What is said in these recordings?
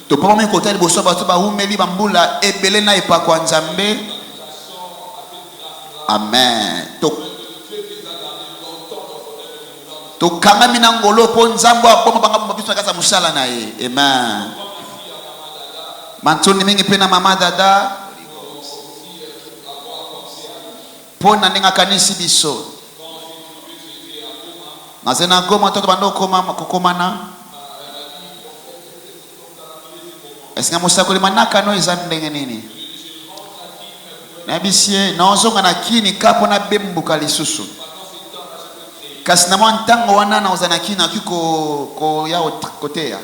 topoma mikota liboso bato bahumeli bambula ebele na epako ya Nzambe. Amen. Tokangami na ngolo po Nzambe aboma banga biso na kasa musala na ye. Amen. Mantoni mingi pena mama dada po na ninga kanisi biso nazena goma toto bando kokomana esinga musako limanaka no eza ndenge nini na bisie naozonga na kini kapo na bembuka lisusu kasi na mwa ntango wana na ozana kini ko ya koteya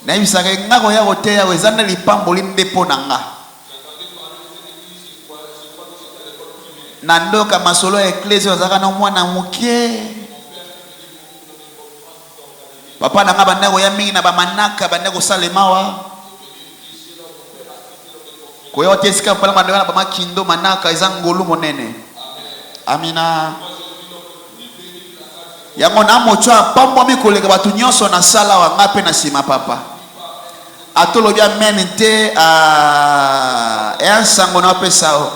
na ibisaka ngako ya koteya wezana lipambo limbe pona nga na ndoka masolo ya eklezia wazaka na mwana mukie papa na nga bandako ya mingi na bamanaka bandako salemawa koya otesika pala bandako na bamakindo manaka eza ngolu monene. Amina. Yango na mocho apambo mikoleka batu nyonso na sala wa ngape na sima papa atolo bia menete nsango na pesa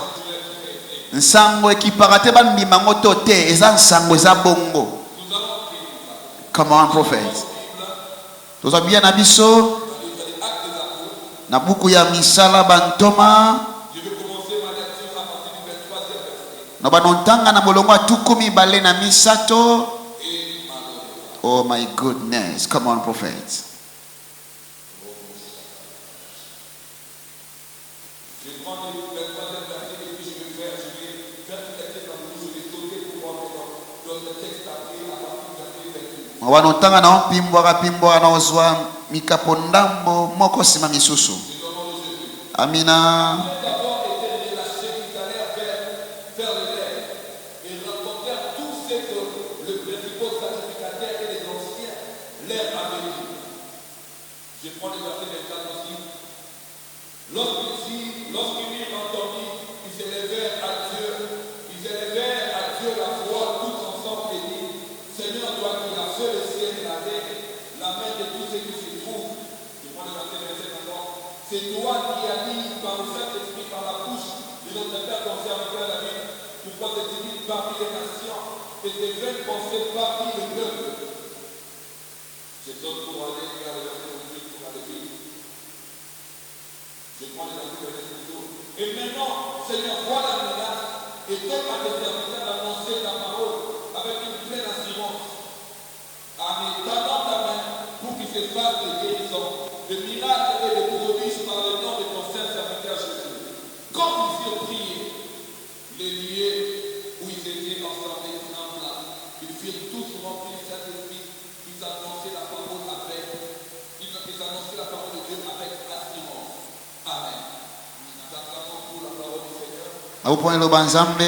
nsango ekipaka te bandima ngoto te eza nsango eza bongo. Come on prophet. Toza bia na biso na buku ya misala bantoma na banontanga na molongo atukumi bale na misato. Oh my goodness. Come on prophet. Wanotanga na pimbwa na ozwa mikapondambo moko sima misusu. Amina. C'est toi qui as dit par le Saint-Esprit, par la bouche de notre Père ton serviteur David, tu prophétises parmi les nations et tes vaines pensées parmi les peuples. Je donne pour aller vers le verset pour la Bible. Je prends les versets de l'Esprit. Et maintenant, Seigneur, vois la menace et donne à tes serviteurs d'annoncer ta parole avec une pleine assurance. En étendant ta main pour qu'il se fasse des guérisons, des miracles et des prodiges par le nom de ton saint serviteur Jésus. Comme ils eurent prié, les lieux où ils étaient ensemble tremblants, ils firent tous remplis du Saint-Esprit, ils annonçaient la parole ils annonçaient la parole de Dieu avec assurance. Amen. Nous attendons pour la parole du Seigneur. Au point le banzambe.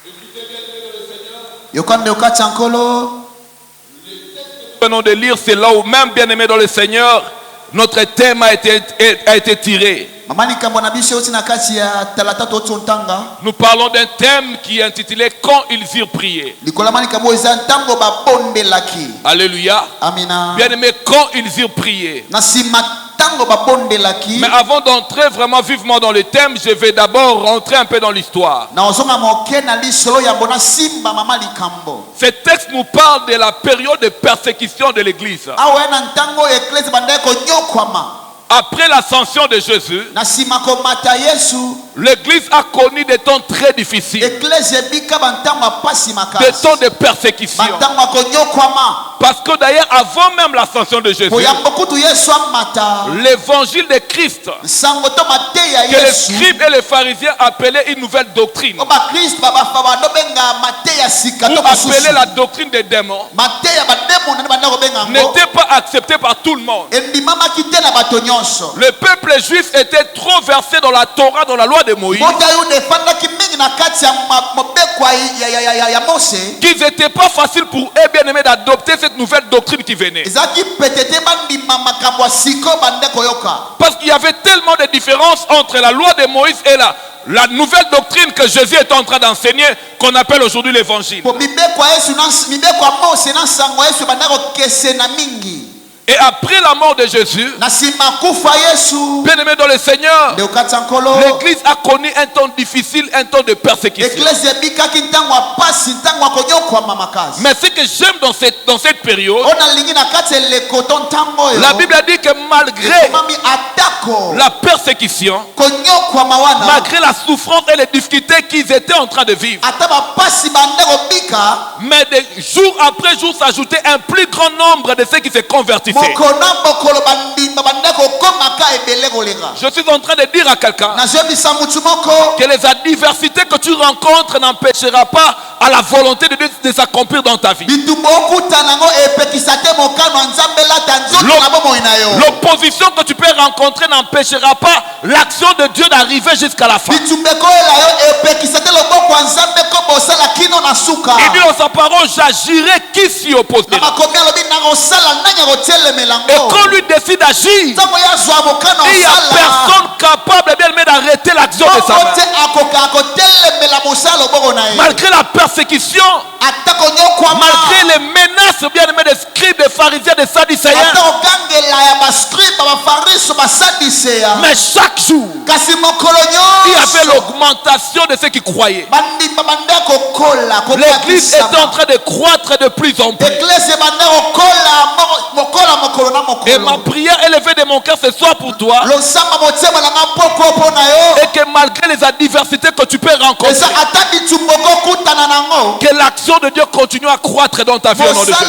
Écoutez bien le Seigneur. Yokande okatsankolo. Venons de lire, c'est là où même bien aimé dans le Seigneur, notre thème a été tiré. Nous parlons d'un thème qui est intitulé Quand ils eurent prié. Alléluia. Bien aimé, quand ils eurent prié. Mais avant d'entrer vraiment vivement dans le thème, je vais d'abord rentrer un peu dans l'histoire. Ce texte nous parle de la période de persécution de l'Église. Après l'ascension de Jésus, l'Église a connu des temps très difficiles, des temps de persécution. Parce que d'ailleurs, avant même l'ascension de Jésus, l'évangile de Christ, que les scribes et les pharisiens appelaient une nouvelle doctrine, ou appelaient la doctrine des démons, n'était pas acceptée par tout le monde. Le peuple juif était trop versé dans la Torah, dans la loi de Moïse, qu'ils n'étaient pas faciles pour eux, bien-aimés, d'adopter cette nouvelle doctrine qui venait. Parce qu'il y avait tellement de différences entre la loi de Moïse et la nouvelle doctrine que Jésus est en train d'enseigner, qu'on appelle aujourd'hui l'évangile. Et après la mort de Jésus, bien-aimé dans le Seigneur, l'Église a connu un temps difficile, un temps de persécution. Mais ce que j'aime dans cette période, la Bible a dit que malgré la persécution, malgré la souffrance et les difficultés qu'ils étaient en train de vivre, mais de jour après jour s'ajoutait un plus grand nombre de ceux qui se convertissaient. Je suis en train de dire à quelqu'un que les adversités que tu rencontres n'empêchera pas à la volonté de Dieu de s'accomplir dans ta vie. L'opposition que tu peux rencontrer n'empêchera pas l'action de Dieu d'arriver jusqu'à la fin. Il dit dans sa parole, j'agirai qui s'y opposera. Et quand lui décide d'agir, il n'y a personne capable d'arrêter l'action de sa main. Malgré la persécution, malgré les menaces bien-aimés des scribes, des pharisiens, des sadducéens, mais chaque jour, il y avait l'augmentation de ceux qui croyaient. L'église était en train de croître de plus en plus. Et ma prière élevée de mon cœur ce soir pour toi, et que malgré les adversités que tu peux rencontrer, que l'action de Dieu continue à croître dans ta vie au nom de Jésus.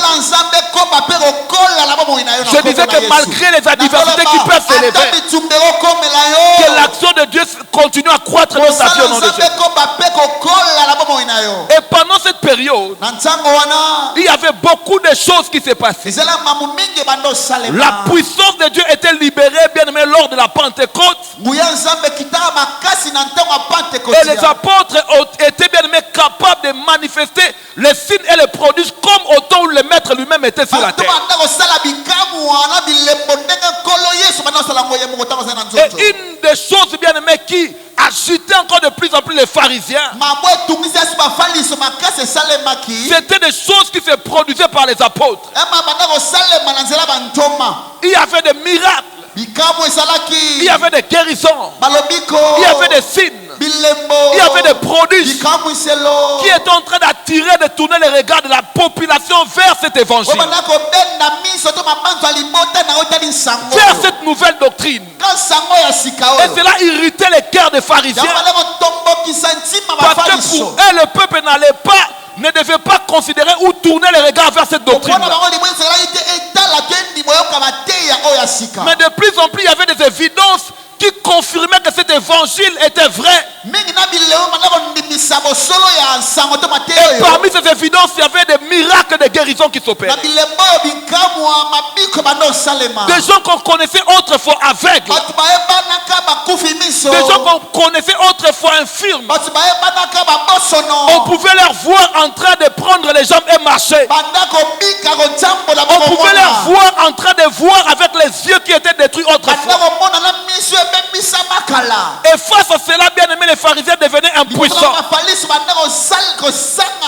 Je disais que malgré les adversités qui peuvent s'élever, que l'action de Dieu continue à croître dans ta vie au nom de Jésus. Et pendant cette période, il y avait beaucoup de choses qui se passaient. La puissance de Dieu était libérée, bien aimé, lors de la Pentecôte. Et les apôtres étaient bien aimés capables de manifester les signes et les prodiges comme au temps où le maître lui-même était sur la terre. Et une des choses bien aimées qui agitait encore de plus en plus les pharisiens, c'était des choses qui se produisaient par les apôtres. Il y avait des miracles, il y avait des guérisons, il y avait des signes, il y avait des prodiges qui étaient en train d'attirer, de tourner les regards de la population vers cet évangile, vers cette nouvelle doctrine. Et cela irritait les cœurs des pharisiens, parce que pour eux le peuple ne devait pas considérer ou tourner les regards vers cette doctrine. Mais de plus en plus il y avait des évidences qui confirmaient que cet évangile était vrai. Et parmi ces évidences, il y avait des miracles de guérison qui s'opéraient. Des gens qu'on connaissait autrefois aveugles. Des gens qu'on connaissait autrefois infirmes. On pouvait les voir en train de prendre les jambes et marcher. On pouvait les voir en train de voir avec les yeux qui étaient détruits autrefois. Et face à cela, bien aimé, les pharisiens devenaient impuissants.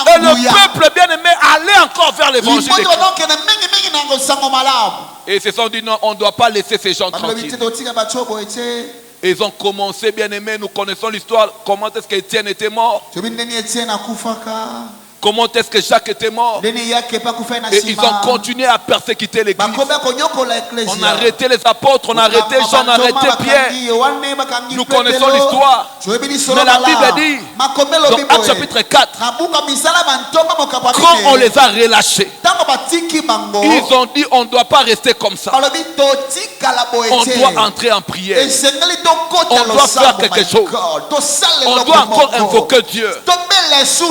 Et le peuple bien aimé allait encore vers l'évangile. Et ils se sont dit non, on ne doit pas laisser ces gens tranquilles. Et ils ont commencé, bien aimé, nous connaissons l'histoire. Comment est-ce qu'Étienne était mort? Comment est-ce que Jacques était mort? Et ils ont continué à persécuter l'église. On a arrêté les apôtres, on a arrêté Jean, on a arrêté Pierre. Nous connaissons l'histoire. Mais la Bible dit, dans Actes chapitre 4, quand on les a relâchés, ils ont dit on ne doit pas rester comme ça. On doit entrer en prière. On doit faire quelque chose. On doit encore invoquer Dieu.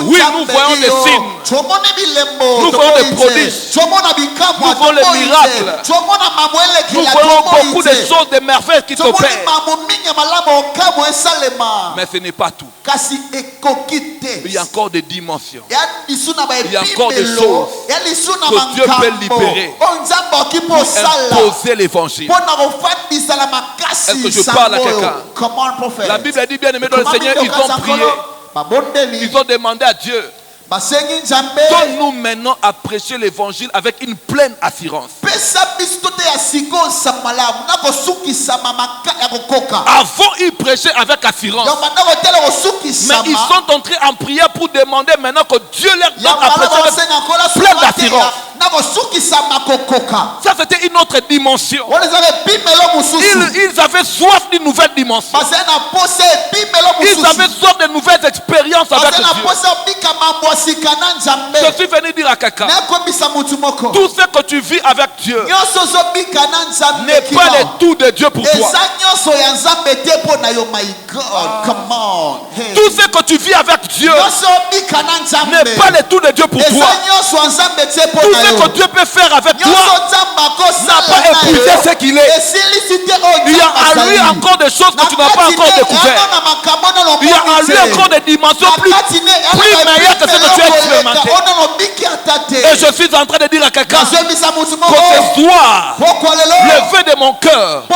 Oui, nous voyons des signes, nous voyons des prodiges, nous voyons les miracles, nous voyons beaucoup de choses, des merveilles qui t'opèrent. Mais ce n'est pas tout. Il y a encore des dimensions. Il y a encore des choses que Dieu peut libérer pour imposer l'évangile. Est-ce que je parle à quelqu'un? La Bible dit, bien aimé dans le Seigneur, ils ont prié. Ils ont demandé à Dieu, donne-nous maintenant à prêcher l'évangile avec une pleine assurance. Avant, ils prêchaient avec assurance. Mais ils sont entrés en prière pour demander maintenant que Dieu leur donne à prêcher avec pleine d'assurance. Ça, c'était une autre dimension. Ils avaient soif d'une nouvelle dimension. Ils avaient soif de nouvelles expériences avec Dieu. Je suis venu dire à quelqu'un, tout ce que tu vis avec Dieu n'est pas le tout de Dieu pour toi. Tout ce que tu vis avec Dieu n'est pas le tout de Dieu pour toi. Tout ce que Dieu peut faire avec toi n'a pas épuisé ce qu'il est. Il y a à lui encore des choses que tu n'as pas encore découvertes. Il y a à lui encore des dimensions plus meilleures que ce que tu as expérimenté. Et je suis en train de dire à quelqu'un que ce soir, le vœu de mon cœur est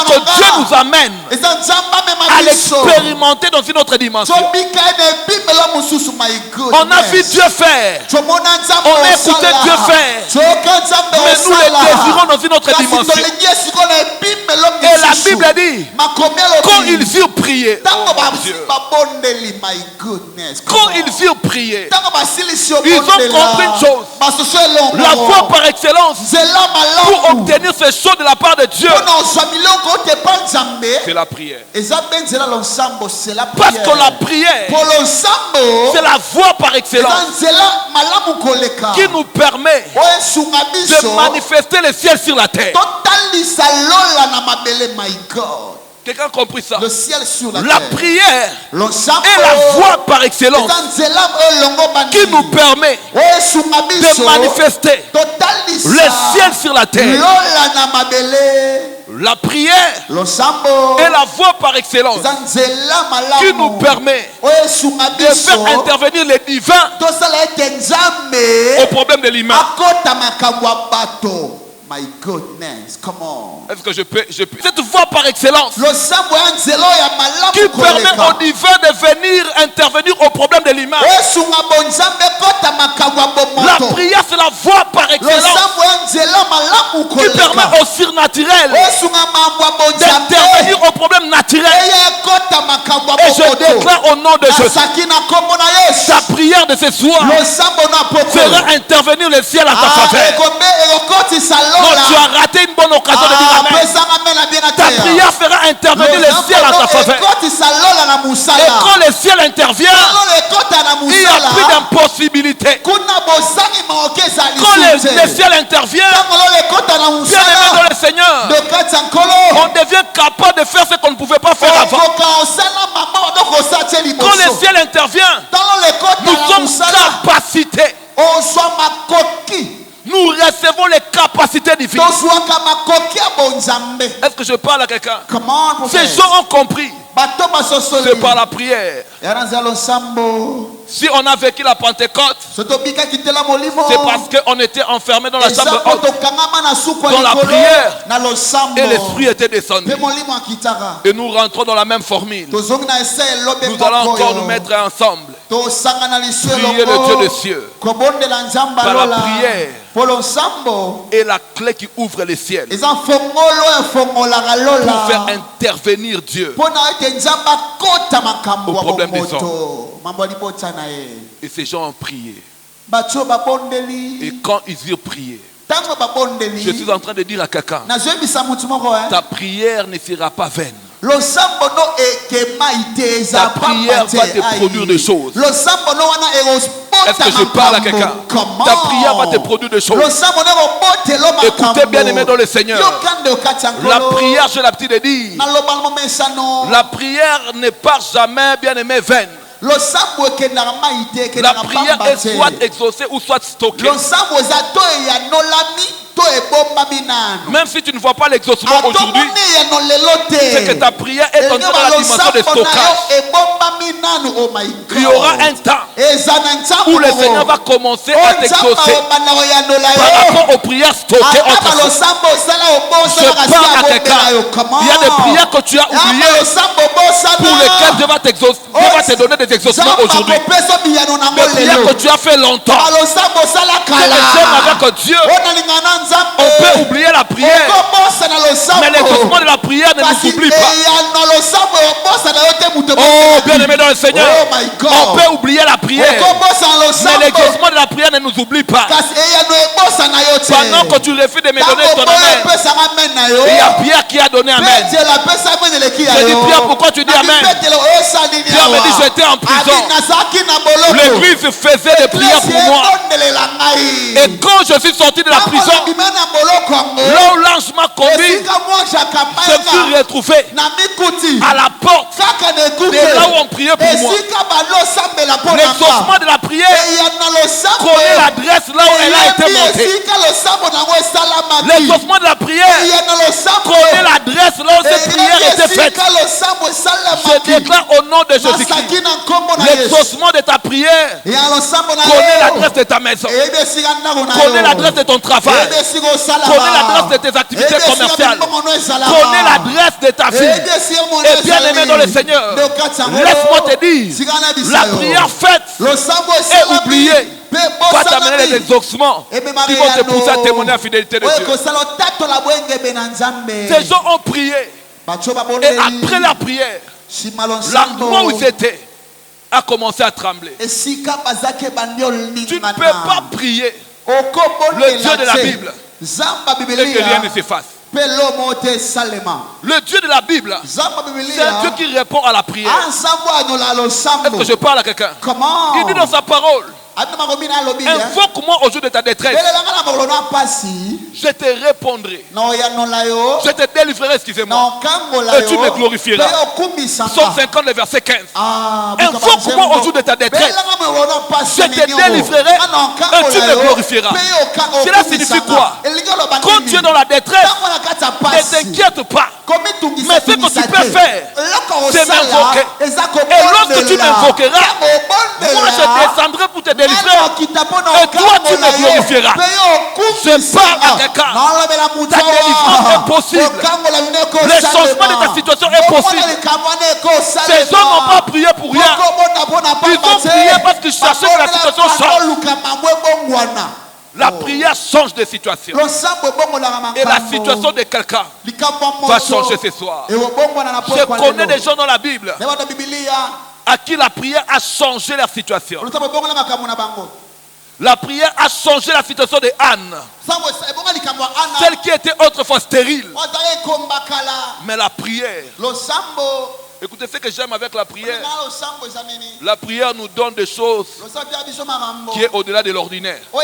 que Dieu nous amène à l'expérimenter dans une autre dimension. On a vu Dieu faire, on a écouté Dieu faire, mais nous le désirons dans une autre dimension. Et la Bible dit, quand ils virent prier, quand ils virent prier, ils ont compris une chose. La voie par excellence pour obtenir ces choses de la part de Dieu, c'est la prière. Parce que la prière, c'est la voie par excellence qui nous permet de manifester le ciel sur la terre. Quelqu'un a compris ça? Le ciel sur la terre. Prière est la voie par excellence qui nous permet de manifester le ciel sur la terre. La prière est la voie par excellence qui nous permet de faire intervenir les divins au problème de l'humain. My goodness, come on. Est-ce que je peux cette voie par excellence qui permet aux divins de venir intervenir au problème de l'humain. La prière, c'est la voie par excellence qui permet au surnaturel d'intervenir au problème naturel. Et je déclare au nom de Jésus, ta prière de ce soir fera intervenir le ciel à ta faveur. Non, tu as raté une bonne occasion de dire amen. Ta prière fera intervenir le ciel à ta faveur. Et quand le ciel intervient, il n'y a plus d'impossibilité. Quand le ciel intervient, bien aimé dans le Seigneur, on devient capable de faire ce qu'on ne pouvait pas faire avant. Quand le ciel intervient, nous sommes capacités. Nous recevons les capacités divines. Est-ce que je parle à quelqu'un? Ces gens ont compris. C'est par la prière. Si on a vécu la Pentecôte, c'est parce qu'on était enfermé dans la chambre haute, dans la prière, et l'Esprit était descendu. Et nous rentrons dans la même formule. Nous allons encore nous mettre ensemble. Prier le Dieu des cieux par la prière est la clé qui ouvre les ciels pour faire intervenir Dieu au problème des hommes. Et ces gens ont prié. Et quand ils virent prier, je suis en train de dire à quelqu'un, ta prière ne sera pas vaine. Ta prière va te produire des choses. Est-ce que je parle à quelqu'un? Ta prière va te produire des choses. Écoutez bien aimé dans le Seigneur. La prière, j'ai l'habitude de dire, la prière n'est pas jamais bien aimé vaine. La prière est soit exaucée ou soit stockée. Même si tu ne vois pas l'exaucement aujourd'hui, c'est que ta prière est entrée dans la dimension de stockage. Il y aura un temps où le Seigneur va commencer à t'exaucer par rapport aux prières stockées entre toi. Je parle à quelqu'un. Il y a des prières que tu as oubliées pour lesquelles Dieu va t'exaucer, Dieu va te donner des exaucements aujourd'hui. Des prières que tu as fait longtemps. Que les hommes avec Dieu. On peut oublier la prière, mais l'exaucement de la prière ne nous oublie pas. Oh, bien-aimé dans le Seigneur, on peut oublier la prière, mais l'exaucement de la prière ne nous oublie pas. Pendant que tu refuses de me donner ton amen, il y a Pierre qui a donné amen. Je dis Pierre, pourquoi tu dis amen? Pierre me dit j'étais en prison. L'église faisait des prières pour moi. Et quand je suis sorti de la prison, là où l'ange m'a conduit, je me suis retrouvé à la porte de là où on priait pour moi. L'exaucement de la prière connaît l'adresse là où elle a été montée. L'exaucement de la prière connaît l'adresse là où cette prière était faite. Je déclare au nom de Jésus-Christ, l'exaucement de ta prière connaît l'adresse de ta maison, connaît l'adresse de ton travail, connais l'adresse de tes activités commerciales, connais l'adresse de ta fille. Et bien aimé dans le Seigneur, laisse-moi te dire, la prière faite et oubliée va t'amener les exaucements qui vont te pousser à témoigner la fidélité de Dieu. Ces gens ont prié et après la prière, l'endroit où ils étaient a commencé à trembler. Tu ne peux pas prier le Dieu de la Bible et que rien ne s'efface. Le Dieu de la Bible, c'est un Dieu qui répond à la prière. Est-ce que je parle à quelqu'un? Il dit dans sa parole, invoque-moi au jour de ta détresse, je te répondrai, je te délivrerai, excusez-moi, et tu me glorifieras. Psaume 50, le verset 15. Invoque-moi au jour de ta détresse, je te délivrerai et tu me glorifieras. Cela signifie quoi? Quand tu es dans la détresse, ne t'inquiète pas. Mais ce que tu peux faire, c'est m'invoquer. Et lorsque tu m'invoqueras, moi je descendrai pour te délivrer. Et toi tu me glorifieras. Je parle à quelqu'un. Ta délivrance est possible. Le changement de ta situation est possible. Ces gens n'ont pas prié pour rien. Ils ont prié parce qu'ils cherchaient que la situation change. La prière change de situation. Et la situation de quelqu'un va changer ce soir. Je connais des gens dans la Bible à qui la prière a changé leur situation. La prière a changé la situation de Anne. Celle qui était autrefois stérile. Mais la prière. Écoutez ce que j'aime avec la prière. La prière nous donne des choses qui est au-delà de l'ordinaire. Oh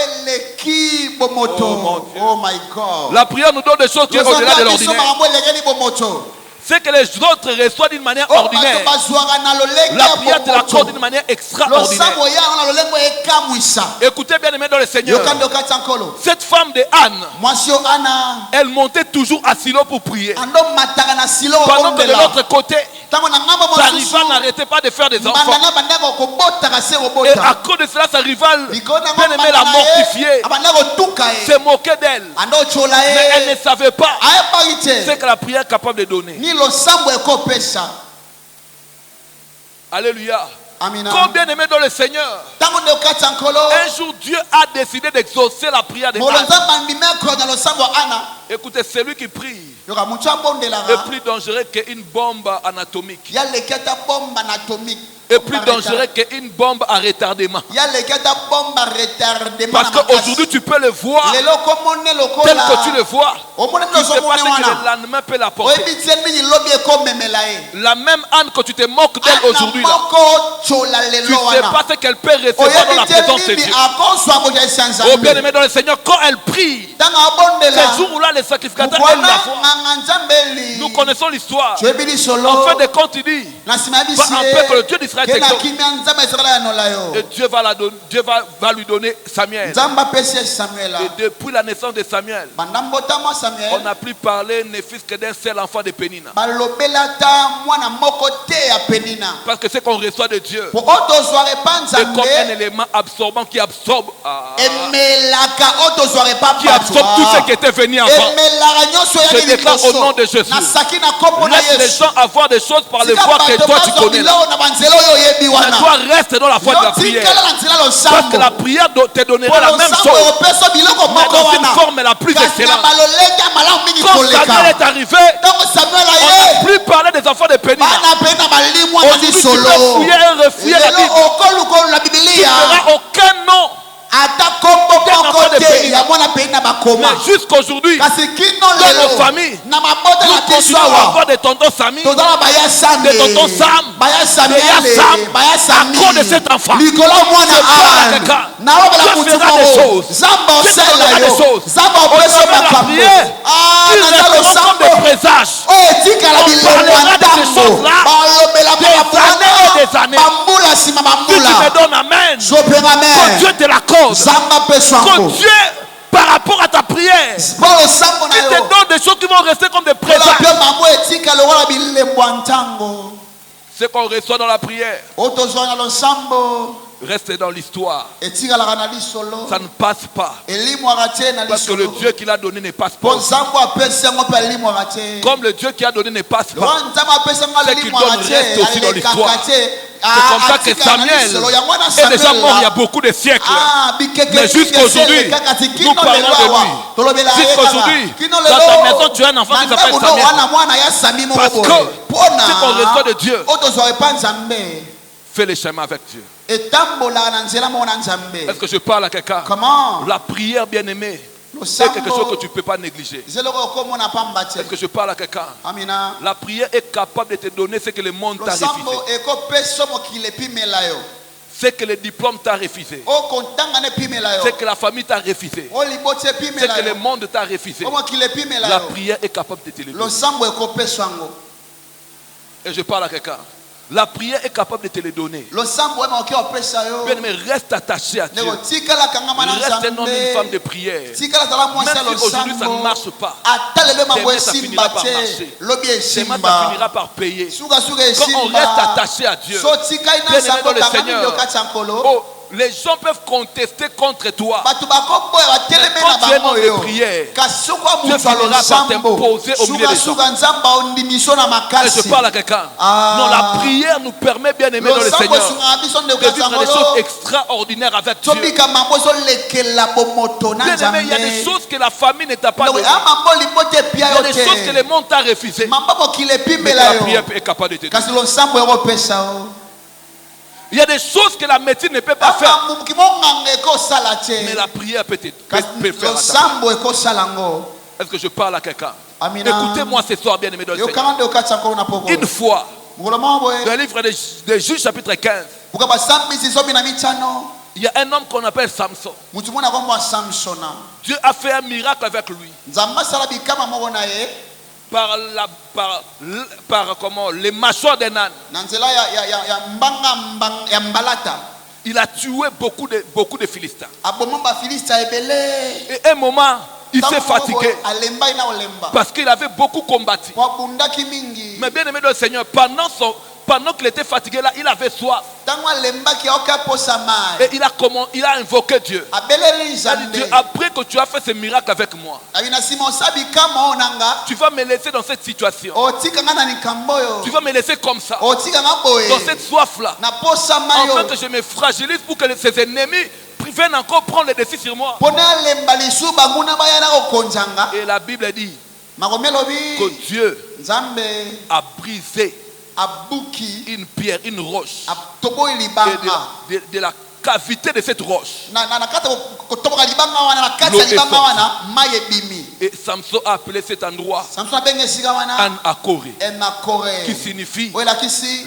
my God. La prière nous donne des choses qui est au-delà de l'ordinaire. C'est que les autres reçoivent d'une manière ordinaire. La prière te l'accorde d'une manière extraordinaire. Écoutez bien aimé dans le Seigneur. Cette femme de Anne, elle montait toujours à Silo pour prier. Pendant que de l'autre côté, sa rivale n'arrêtait pas de faire des enfants. Et à cause de cela, sa rivale, bien aimé, l'a mortifiée, se moquait d'elle. Mais elle ne savait pas ce que la prière est capable de donner. Alléluia. Combien aimé dans le Seigneur, un jour Dieu a décidé d'exaucer la prière de Anne. Écoutez, celui qui prie est plus dangereux qu'une bombe anatomique. Est plus dangereux qu'une bombe à retardement. Parce qu'aujourd'hui tu peux le voir tel que tu le vois. Tu ne sais pas ce que le lendemain peut l'apporter. La même Anne que tu te moques d'elle aujourd'hui, tu ne sais pas ce qu'elle peut recevoir dans la présence de Dieu. Oh bien aimé dans le Seigneur, quand elle prie, ce jour-là les sacrificateurs aiment la foi. Nous connaissons l'histoire. En fin de compte il dit, va en paix que le Dieu d'Israël sera quelque chose. Et Dieu va lui donner Samuel. Et depuis la naissance de Samuel, on n'a plus parlé ne fût que d'un seul enfant de Pénina. Parce que c'est qu'on reçoit de Dieu. C'est comme un élément absorbant qui absorbe. Qui absorbe tout ce qui était venu avant. Je déclare au nom de Jésus. Laisse les gens avoir des choses par les voies que toi tu connais. Mais toi reste dans la foi de la prière. Parce que la prière te donnera la même chose, mais dans une forme la plus excellente. Quand Samuel est arrivé, on n'a plus parlé des enfants de Pénina. Aujourd'hui tu peux fouiller et refouiller la Bible. Tu ne verras aucun nom. Mais jusqu'aujourd'hui, dans nos familles, nous continuons à avoir des tontons Sami, des tontons Sam, des Yassam, à cause de cet enfant. Dieu fera des choses. Dieu donnera des choses. Au travers de la prière, il répondra comme des présages. On parlera de ces choses-là des années et des années. Si tu me donnes amen, que Dieu te l'accorde. Que Dieu, par rapport à ta prière, il te donne des choses qui vont rester comme des présages. Ce qu'on reçoit dans la prière reste dans l'histoire. Ça ne passe pas. Parce que le Dieu qui l'a donné ne passe pas. Comme le Dieu qui a donné ne passe pas, ce qu'il donne reste aussi dans l'histoire. C'est comme ça que Samuel est déjà mort il y a beaucoup de siècles. Mais jusqu'à aujourd'hui, nous parlons de lui. Jusqu'à aujourd'hui, dans ta maison, tu as un enfant qui s'appelle Samuel. Parce que ce qu'on reçoit de Dieu, fais le chemin avec Dieu. Est-ce que je parle à quelqu'un? La prière, bien-aimée, c'est quelque chose que tu ne peux pas négliger. Est-ce que je parle à quelqu'un? La prière est capable de te donner ce que le monde t'a refusé. Ce que le diplôme t'a refusé. Ce que la famille t'a refusé. Ce que le monde t'a refusé. La prière est capable de te le donner. Et je parle à quelqu'un. La prière est capable de te le donner. Bien-aimé, reste attaché à Dieu. Reste un homme et une femme de prière. Même si aujourd'hui ça ne marche pas, demain ça finira par marcher. Demain ça finira par payer. Quand on reste attaché à Dieu, bien-aimé dans le Seigneur, les gens peuvent contester contre toi. Mais quand tu es dans les prières, Dieu finira par t'imposer au milieu des gens. Et je parle à quelqu'un. Non, la prière nous permet, bien aimer dans le Seigneur, de vivre des choses extraordinaires avec Dieu. Bien aimé, il y a des choses que la famille ne t'a pas données. Il y a des choses que le monde t'a refusées. Mais la prière est capable de te donner. Il y a des choses que la médecine ne peut pas faire. Mais la prière peut faire. Est-ce que je parle à quelqu'un? Écoutez-moi ce soir, bien aimé dans le Seigneur. Une fois, dans le livre des Juges, chapitre 15, il y a un homme qu'on appelle Samson. Dieu a fait un miracle avec lui. Par comment les mâchoires d'un âne. Il a tué beaucoup de Philistins. Et à un moment, il s'est fatigué parce qu'il avait beaucoup combattu. Mais bien aimé dans le Seigneur, pendant qu'il était fatigué là, il avait soif. Et il a invoqué Dieu. Il a dit, Dieu, après que tu as fait ce miracle avec moi, tu vas me laisser dans cette situation. Tu vas me laisser comme ça, dans cette soif là, afin que je me fragilise pour que ses ennemis viennent encore prendre le défi sur moi. Et la Bible dit que Dieu a brisé une pierre, une roche, et de la cavité de cette roche, l'eau est sortie. Et Samson a appelé cet endroit An Akore, qui signifie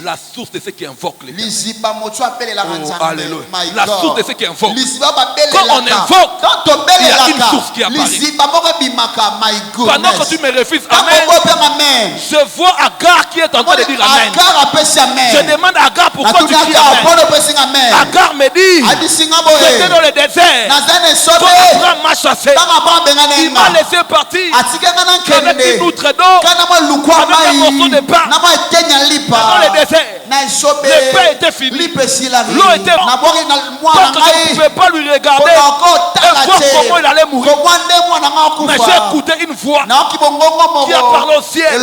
la source de ceux qui invoquent l'Éternel. Oh, alléluia. La source de ceux qui invoquent. Quand on invoque, il y a une source qui apparaît. Pendant que tu me refuses, amen, je vois Agar qui est en train de dire amen. Je demande à Agar pourquoi tu dis amen. Agar me dit, j'étais dans le désert. Quand Abraham m'a chassé, il m'a laissé partir avec une outre d'eau, avec un morceau de pain. Dans le désert, le pain était fini, l'eau était morte. Donc je ne pouvais pas lui regarder et voir comment il allait mourir. Mais j'ai écouté une voix qui a parlé au ciel, qui a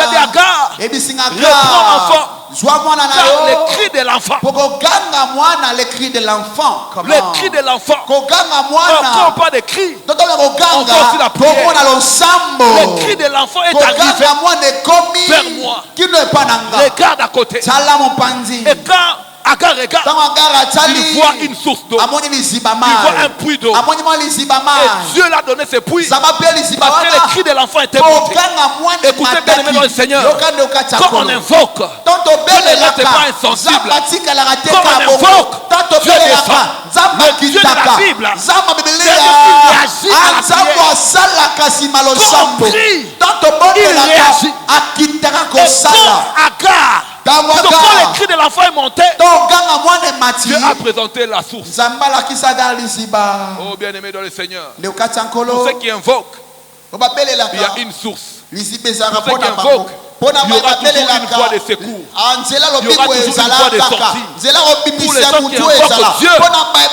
dit Agar, reprends l'enfant. Car le cri de l'enfant, le cri de l'enfant, encore pas de cri, encore sur la prière. Le cri de l'enfant est arrivé vers moi. Regarde à côté. Et quand Agar regarde, il voit une source d'eau, il voit un puits d'eau, et Dieu l'a donné ce puits parce que le cri de l'enfant était monté. Écoutez bien aimé dans le Seigneur, quand on invoque, Dieu ne reste pas insensible. Quand on invoque, Dieu descend. Le Dieu de la Bible, il réagit à la prière. Quand on prie, il réagit. Et quand Agar, donc quand le cri de l'enfant est monté, Dieu a présenté la source. Oh bien-aimé dans le Seigneur, pour ceux qui invoquent, il y a une source. Pour ceux qui invoquent, il y aura toujours une voie de secours. Il y aura toujours une voie de sortie. Pour les gens qui invoquent Dieu,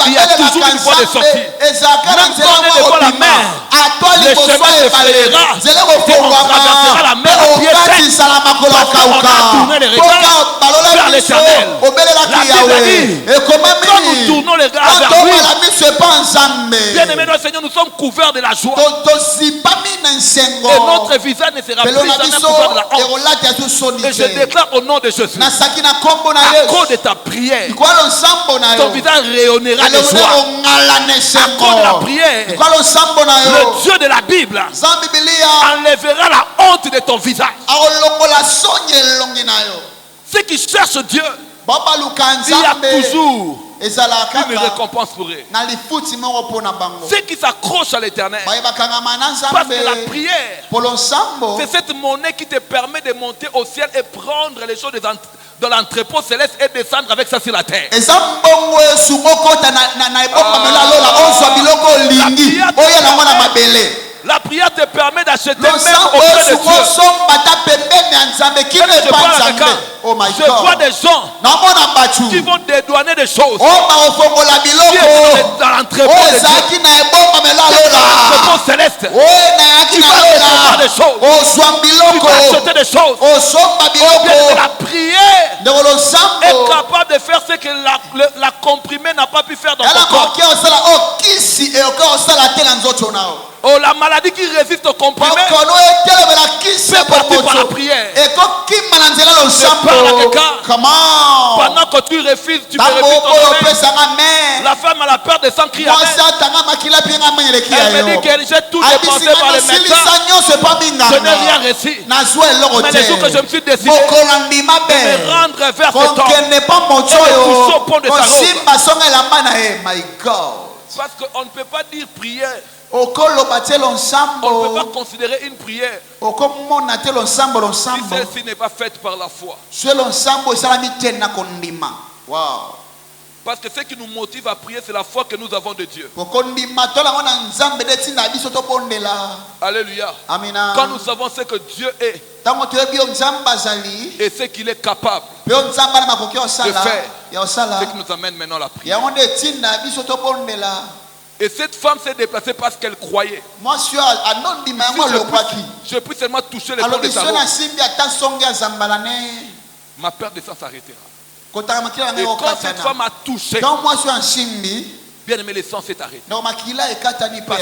il y a toujours une voie de sortie. Même quand on est devant la mer, le chemin se frayera et on traversera la mer à pied sec. Parce qu'on a tourné les regards vers l'Éternel. La Bible dit, quand nous tournons les regards vers lui, bien aimé dans le Seigneur, nous sommes couverts de la joie. Et notre visage ne sera plus jamais couvert de la honte. Et je déclare au nom de Jésus, à cause de ta prière, ton visage rayonnera de joie. À cause de la prière, le Dieu de la Bible enlèvera la honte de ton visage. Ceux qui cherchent Dieu, il y a toujours une récompense pour eux. Ceux qui s'accrochent à l'Éternel, parce que la prière, c'est cette monnaie qui te permet de monter au ciel et prendre les choses de l'entrepôt céleste et descendre avec ça sur la terre. La prière te permet d'acheter même auprès de Dieu. Je vois des gens qui vont dédouaner des choses qui sont dans l'entrepôt de Dieu, qui est dans l'entrepôt céleste, qui va recevoir des choses, qui va acheter des choses. Ou bien la prière est capable de faire ce que la comprimée n'a pas pu faire dans ton corps. Oh, la maladie qui résiste au comprimé fait partir par la prière. Je parle à quelqu'un. Pendant que tu refuses, tu me refuses ton sommeil. La femme a la peur de sang, crie amen. Elle me dit que j'ai tout dépensé par le médecin. Je n'ai rien reçu. Mais le jour que je me suis décidé de me rendre vers cet homme et de toucher au pont de sa robe. Parce qu'on ne peut pas dire prière. On ne peut pas considérer une prière si celle-ci n'est pas faite par la foi. Wow. Parce que ce qui nous motive à prier, c'est la foi que nous avons de Dieu. Alléluia. Quand nous savons ce que Dieu est et ce qu'il est capable de faire, c'est ce qui nous amène maintenant à la prière. Et cette femme s'est déplacée parce qu'elle croyait. Je puis seulement toucher les pont de sa robe, ma perte de sang s'arrêtera. Et quand cette femme a touché, bien aimé, le sang s'est arrêté. Parce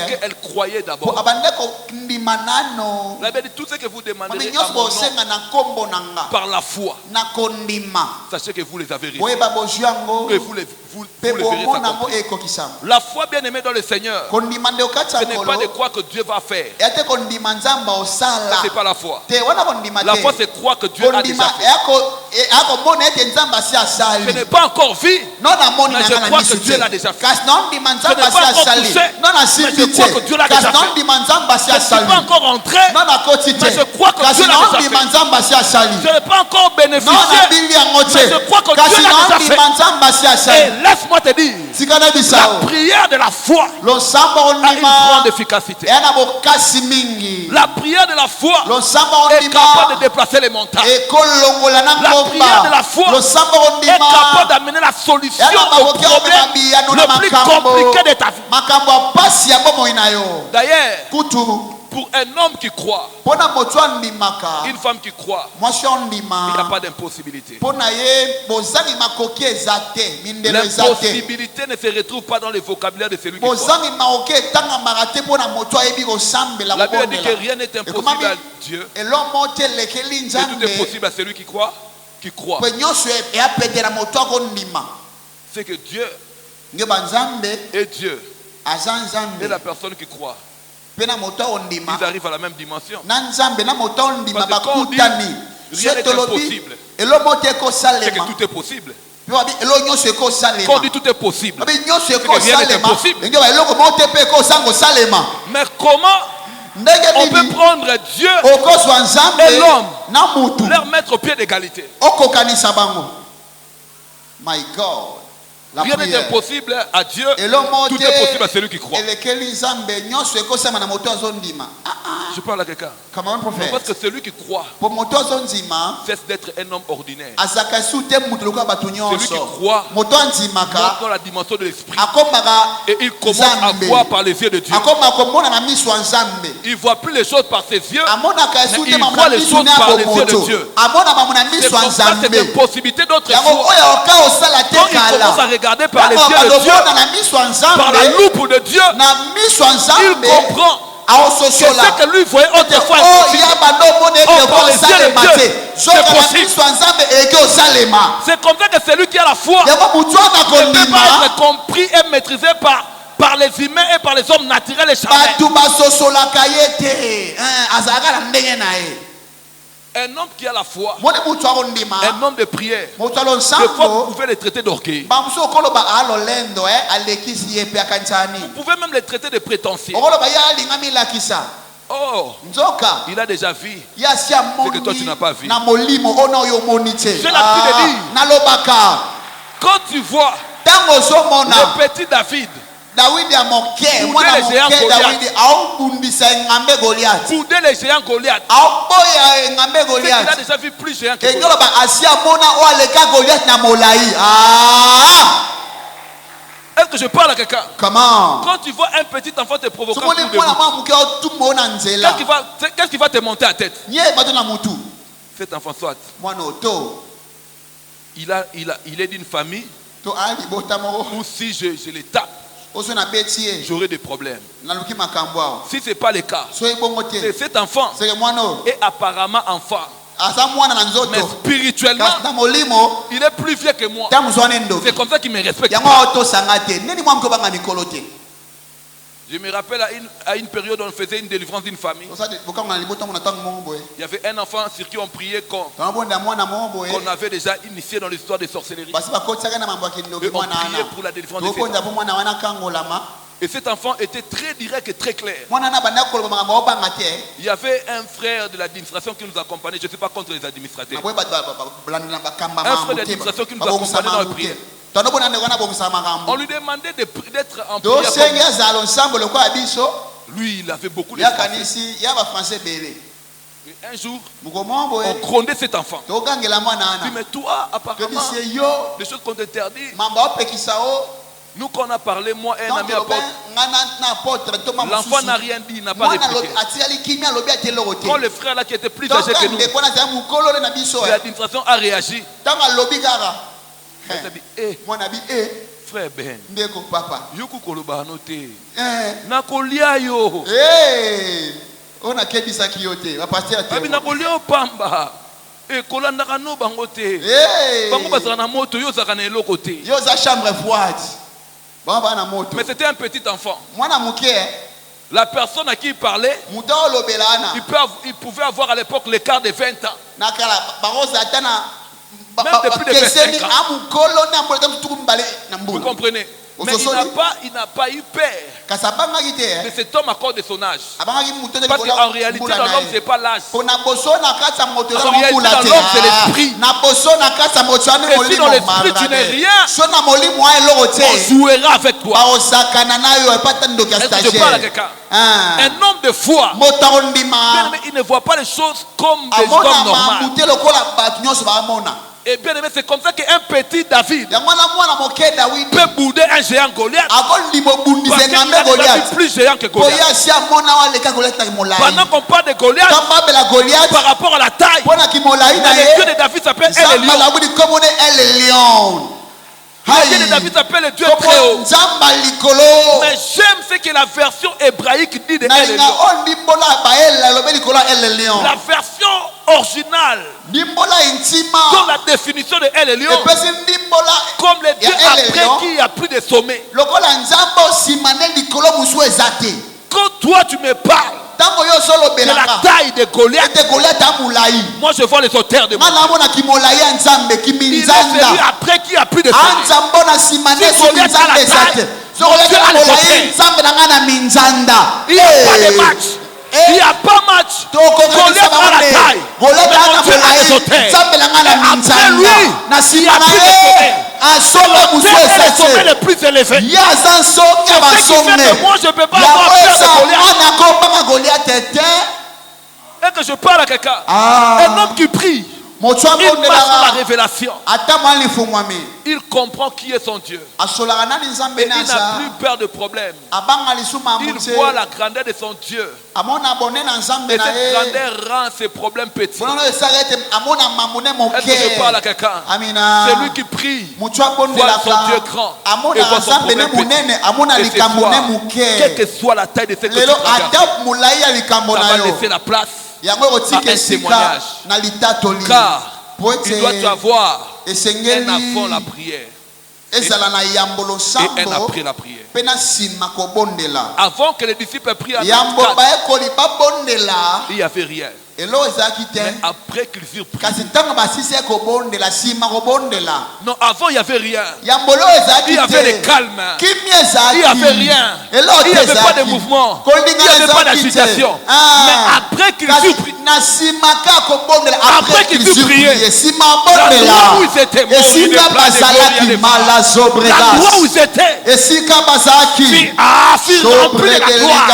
qu'elle croyait d'abord. La Bible dit, tout ce que vous demanderez à mon nom par la foi, sachez que vous les avez reçus. Que vous vous le verrez s'accomplir. La foi bien aimée dans le Seigneur, ce n'est pas de croire que Dieu va faire. Ça, c'est pas la foi. La foi, c'est croire que Dieu a déjà fait. Je n'ai pas encore vu, mais je crois que Dieu l'a déjà fait. Je n'ai pas encore touché, mais je crois que Dieu l'a déjà fait. Je ne suis pas encore entré, mais je crois que Dieu l'a déjà fait. Je n'ai pas encore bénéficié, mais je crois que Dieu l'a déjà fait. Et laisse-moi te dire, la prière de la foi a une grande efficacité. La prière de la foi est capable de déplacer les montagnes. La prière de la foi est capable d'amener la solution au problème le plus compliqué de ta vie. D'ailleurs, pour un homme qui croit, une femme qui croit, il n'y a pas d'impossibilité. L'impossibilité ne se retrouve pas dans le vocabulaire de celui qui croit. La Bible dit que rien n'est impossible à Dieu. Et tout est possible à celui qui croit. C'est que Dieu est Dieu. Et la personne qui croit, ils arrivent à la même dimension. Parce que quand on dit rien n'est impossible, c'est que tout est possible. Quand on dit tout est possible, c'est que rien n'est impossible. Mais comment on peut prendre Dieu et l'homme, leur mettre au pied d'égalité? My God. Rien n'est impossible à Dieu, tout est possible à celui qui croit. Je parle à quelqu'un. Parce que celui qui croit cesse d'être un homme ordinaire. Celui qui croit monte dans la dimension de l'esprit. Et il commence à voir par les yeux de Dieu. Il ne voit plus les choses par ses yeux, mais il voit les choses par les yeux de Dieu. C'est comme ça, c'est une possibilité d'autrefois. Quand il commence à regarder par les yeux de Dieu, par la loupe de Dieu, il comprend que ce que lui voyait autrefois est possible. Par les yeux de Dieu, c'est possible. C'est comme ça que celui qui a la foi ne peut pas être compris et maîtrisé par les humains et par les hommes naturels et charnels. Un homme qui a la foi, un homme de prière, des fois vous pouvez les traiter d'orgueil. Vous pouvez même les traiter de prétentieux. Oh, il a déjà vu ce que toi tu n'as pas vu. J'ai l'habitude de dire, quand tu vois le petit David bouder les géants Goliath, il a déjà vu plus géant que Goliath. Est-ce que je parle à quelqu'un? Quand tu vois un petit enfant te provoquant, qu'est-ce qui va te monter à tête? Cet enfant soit il est d'une famille où si je les tape, j'aurai des problèmes. Si ce n'est pas le cas, c'est cet enfant est apparemment enfant, mais spirituellement il est plus vieux que moi. C'est comme ça qu'il me respecte. Je me rappelle à une période où on faisait une délivrance d'une famille. Il y avait un enfant sur qui on priait qu'on avait déjà initié dans l'histoire des sorcelleries. Et on priait pour la délivrance de cet enfant. Et cet enfant était très direct et très clair. Il y avait un frère de l'administration qui nous accompagnait. Je ne suis pas contre les administrateurs. Un frère de l'administration qui nous accompagnait dans la prière. On lui demandait d'être en prière. Lui, il avait beaucoup de français. Et un jour, on grondait cet enfant. Il dit, mais toi, apparemment, les choses qu'on t'interdit. Nous, qu'on a parlé, moi et un ami apôtre, l'enfant n'a rien dit, il n'a pas répliqué. Quand le frère là qui était plus âgé que nous, l'administration a réagi. Il a dit, frère Ben, Yoko Koloba noté. Nakolia yo. On a kebisa kiyote. Nakolia pamba. Et kolandaka no bango te. Bango bazala na moto yo zaka na eloko te. Yo za chambre froide. Bango ba na moto. Mais c'était un petit enfant. Mwana muke. La personne à qui il parlait, il pouvait avoir à l'époque l'écart de 20 ans. Même de plus de 25 ans. Vous comprenez? Mais il n'a pas eu peur de cet homme à cause de son âge. Parce qu'en réalité, dans l'homme, ce n'est pas l'âge. En réalité, dans l'homme, c'est l'esprit. Et si dans l'esprit, tu n'es rien, on jouera avec toi. Est-ce que je parle à quelqu'un? Un homme de foi, il ne voit pas les choses comme des hommes normaux. Et bien aimé, c'est comme ça qu'un petit David peut bouder un géant Goliath. Parce qu'il est plus géant que Goliath. Pendant qu'on parle de Goliath, par rapport à la taille, le Dieu de David s'appelle El Lion. Le Dieu de David s'appelle le Dieu très haut. Mais j'aime ce que la version hébraïque dit de El Lion. La version originale, comme la définition de El Lion, comme le Dieu après qui a pris des sommets. Quand toi tu me parles de la taille de Goliath, moi je vois les auteurs de moi. Il est celui après qui a pris des sommets. Si Goliath a la taille, Dieu a les auteurs. Il n'y a pas de match. Il n'y a pas match. Goliath a la taille. Mais mon Dieu a les auteurs. Après lui, il y a plus de sommets. Les sommets les plus élevés. C'est ce qui fait que moi je ne peux pas avoir peur de Goliath. Et que je parle à quelqu'un. Un homme qui prie. Il marche dans la révélation. Il comprend qui est son Dieu. Et il n'a plus peur de problème. Il voit la grandeur de son Dieu. Et cette grandeur rend ses problèmes petits. Est-ce que je parle à quelqu'un? C'est lui qui prie. Voit son Dieu grand. Et voit son problème petit. Et c'est toi. Quelle que soit la taille de ce que tu traverses, ça va laisser la place à un témoignage. Car il doit savoir un avant la prière et un après la prière. Avant que les disciples prient à il n'y avait rien. Mais après qu'ils furent priés. Non, avant il n'y avait rien. Il y avait le calme. Il n'y avait rien. Il n'y avait pas de mouvement. Il n'y avait pas d'agitation. Mais après qu'ils furent priés. Après qu'ils furent priés. L'endroit où ils étaient morts, il y avait l'endroit où ils étaient. Fut rempli de la gloire.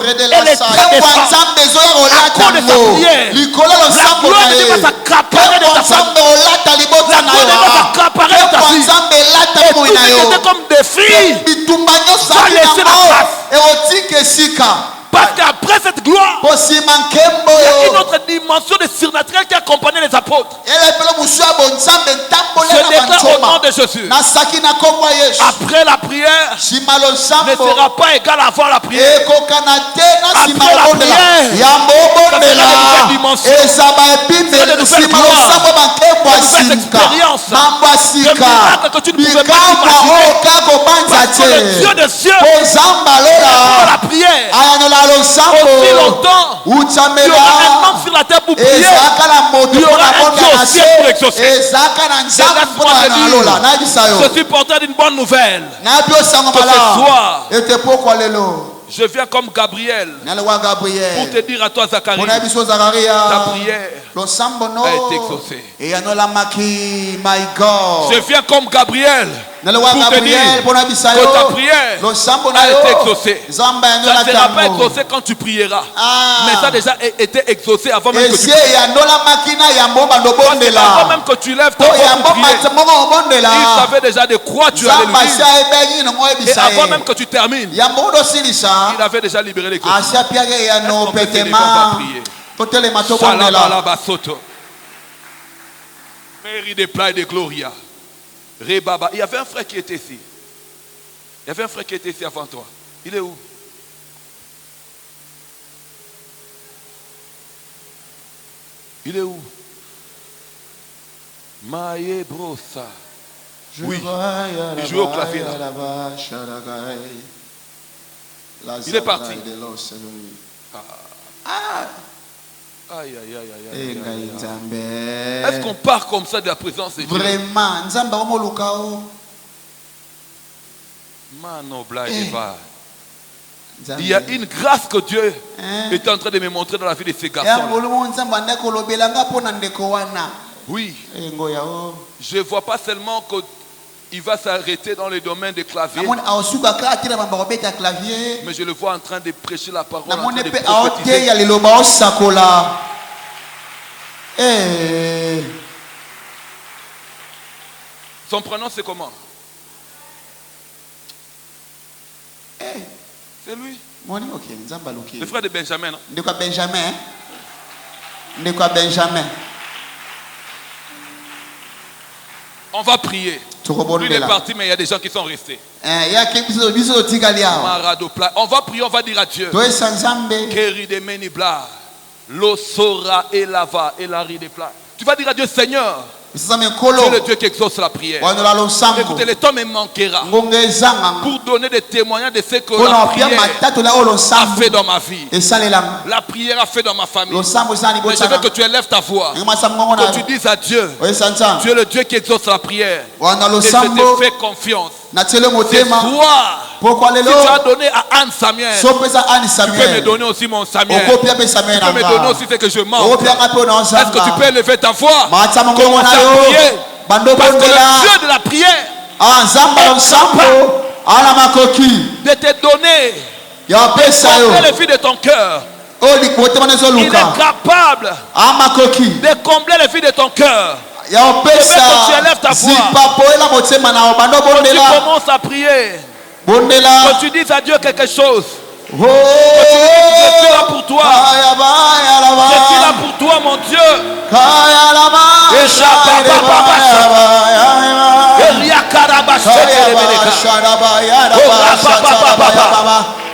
Et les traits des femmes, à cause de sa prière. La gloire de Dieu va s'accaparer de ta famille. La gloire de Dieu va s'accaparer de ta fille. Et tout ce qui était comme des filles va laisser la place. Parce qu'après cette gloire, il y a une autre dimension de surnaturel qui accompagnait les apôtres. Je déclare au nom de Jésus. Après la prière, ne sera pas égal à avoir la prière. Après la prière, ça sera de nouvelles dimensions, de nouvelles gloires, de nouvelles expériences, de miracles que tu ne pouvais pas imaginer. Parce que le Dieu des cieux, après la prière, aussi longtemps, il y aura un homme sur la terre pour prier. Il y aura un Dieu au ciel pour exaucer. Et laisse-moi te dire, je suis porteur d'une bonne nouvelle. Que ce soir, je viens comme Gabriel pour te dire à toi, Zacharie, ta prière a été exaucée. Je viens comme Gabriel pour te dire que ta prière a été exaucée. Ça ne sera pas exaucé quand tu prieras. Mais ça a déjà été exaucé avant même que tu pries. Avant même que tu lèves ta voix pour prier, il savait déjà de quoi tu allais lui dire. Et avant même que tu termines, il avait déjà libéré les clés. Mairie des plats et de Gloria. Rebaba. Il y avait un frère qui était ici. Il y avait un frère qui était ici avant toi. Il est où? Il est où? Maye brosa. Oui. Il joue au clavier là. Il est parti. Aïe, aïe, aïe, aïe, aïe. Est-ce qu'on part comme ça de la présence de Dieu? Vraiment. Il y a une grâce que Dieu est en train de me montrer dans la vie de ces garçons. Oui. Je ne vois pas seulement qu'il va s'arrêter dans le domaine des claviers, mais je le vois en train de prêcher la parole, en train de prophétiser. Son prénom c'est comment? C'est lui. Le frère de Benjamin, non? De quoi Benjamin? De quoi Benjamin? On va prier. Lui il est parti, mais il y a des gens qui sont restés. On va prier, on va dire à Dieu. Tu vas dire à Dieu, Seigneur, tu es le Dieu qui exauce la prière. Écoutez, le temps me manquera pour donner des témoignages de ce que la prière a fait dans ma vie. La prière a fait dans ma famille. Mais je veux que tu élèves ta voix, que tu dises à Dieu, tu es le Dieu qui exauce la prière. Et je te fais confiance. Ce soir, si tu as donné à Anne Samuel, tu peux me donner aussi mon Samuel. Tu peux me donner aussi ce que je manque. Est-ce que tu peux élever ta voix? Commence à prier. Parce que le Dieu de la prière de te donner les vies de ton cœur. Il est capable de combler les vies de ton cœur. Je veux que tu élèves ta voix. Quand tu commences à prier, quand tu dis à Dieu quelque chose, je suis là pour toi. Je suis là pour toi, mon Dieu.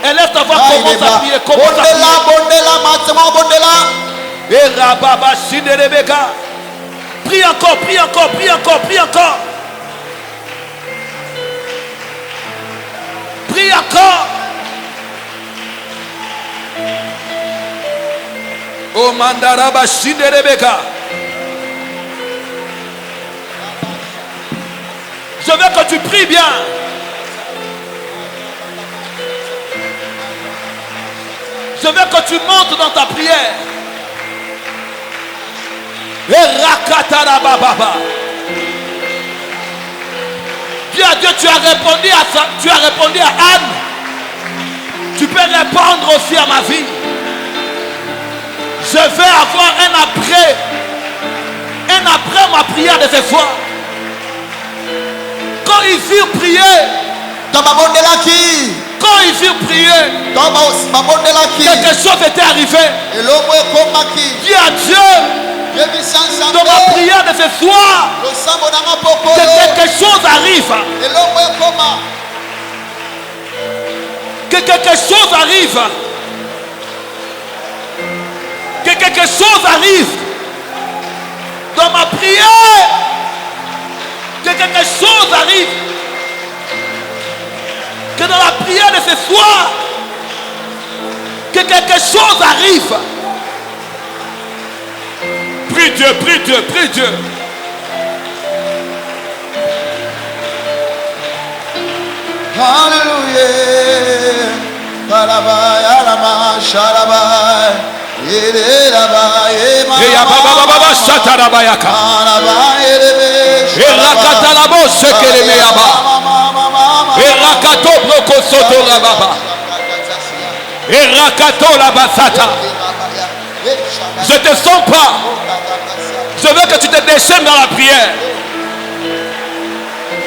Élève ta voix, commence à prier. Commence à prier. Prie encore, prie encore, prie encore, prie encore. Prie encore. Oh mandaraba Rebecca. Je veux que tu pries bien. Je veux que tu montes dans ta prière. Dis à Dieu, tu as répondu à Anne. Tu peux répondre aussi à ma vie. Je vais avoir un après ma prière de ce soir. Quand ils firent prier, quelque chose était arrivé. Dis à Dieu, dans ma prière de ce soir, que quelque chose arrive. Que quelque chose arrive. Que quelque chose arrive dans ma prière. Que quelque chose arrive. Que dans la prière de ce soir, que quelque chose arrive. Prie Dieu, prie Dieu, prie Dieu. Alléluia. Je te sens pas. Je veux que tu te déchaînes dans la prière.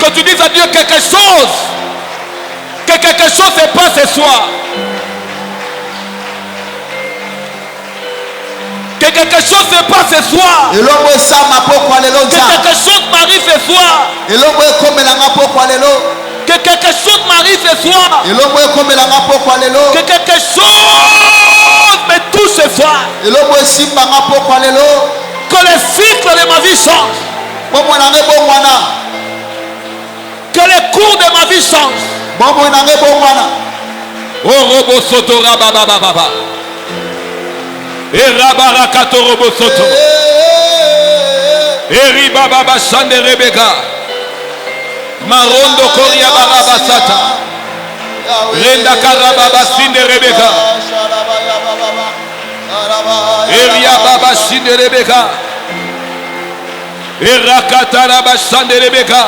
Que tu dises à Dieu quelque chose. Que quelque chose se passe ce soir. Que quelque chose se passe ce soir. Que quelque chose m'arrive ce soir. Que quelque chose m'arrive ce soir. Que quelque chose me touche ce soir. Que le cycle de ma vie change. Que les cours de ma vie changent. Oh robo soto rababa baba. Et rabarakato robo soto. Et ribaba bashande rebeka. Marondo koria baraba sata. Renda karababa sinde rebeka. Eria baba sinde rebeka. Et rakatara bashande rebeka.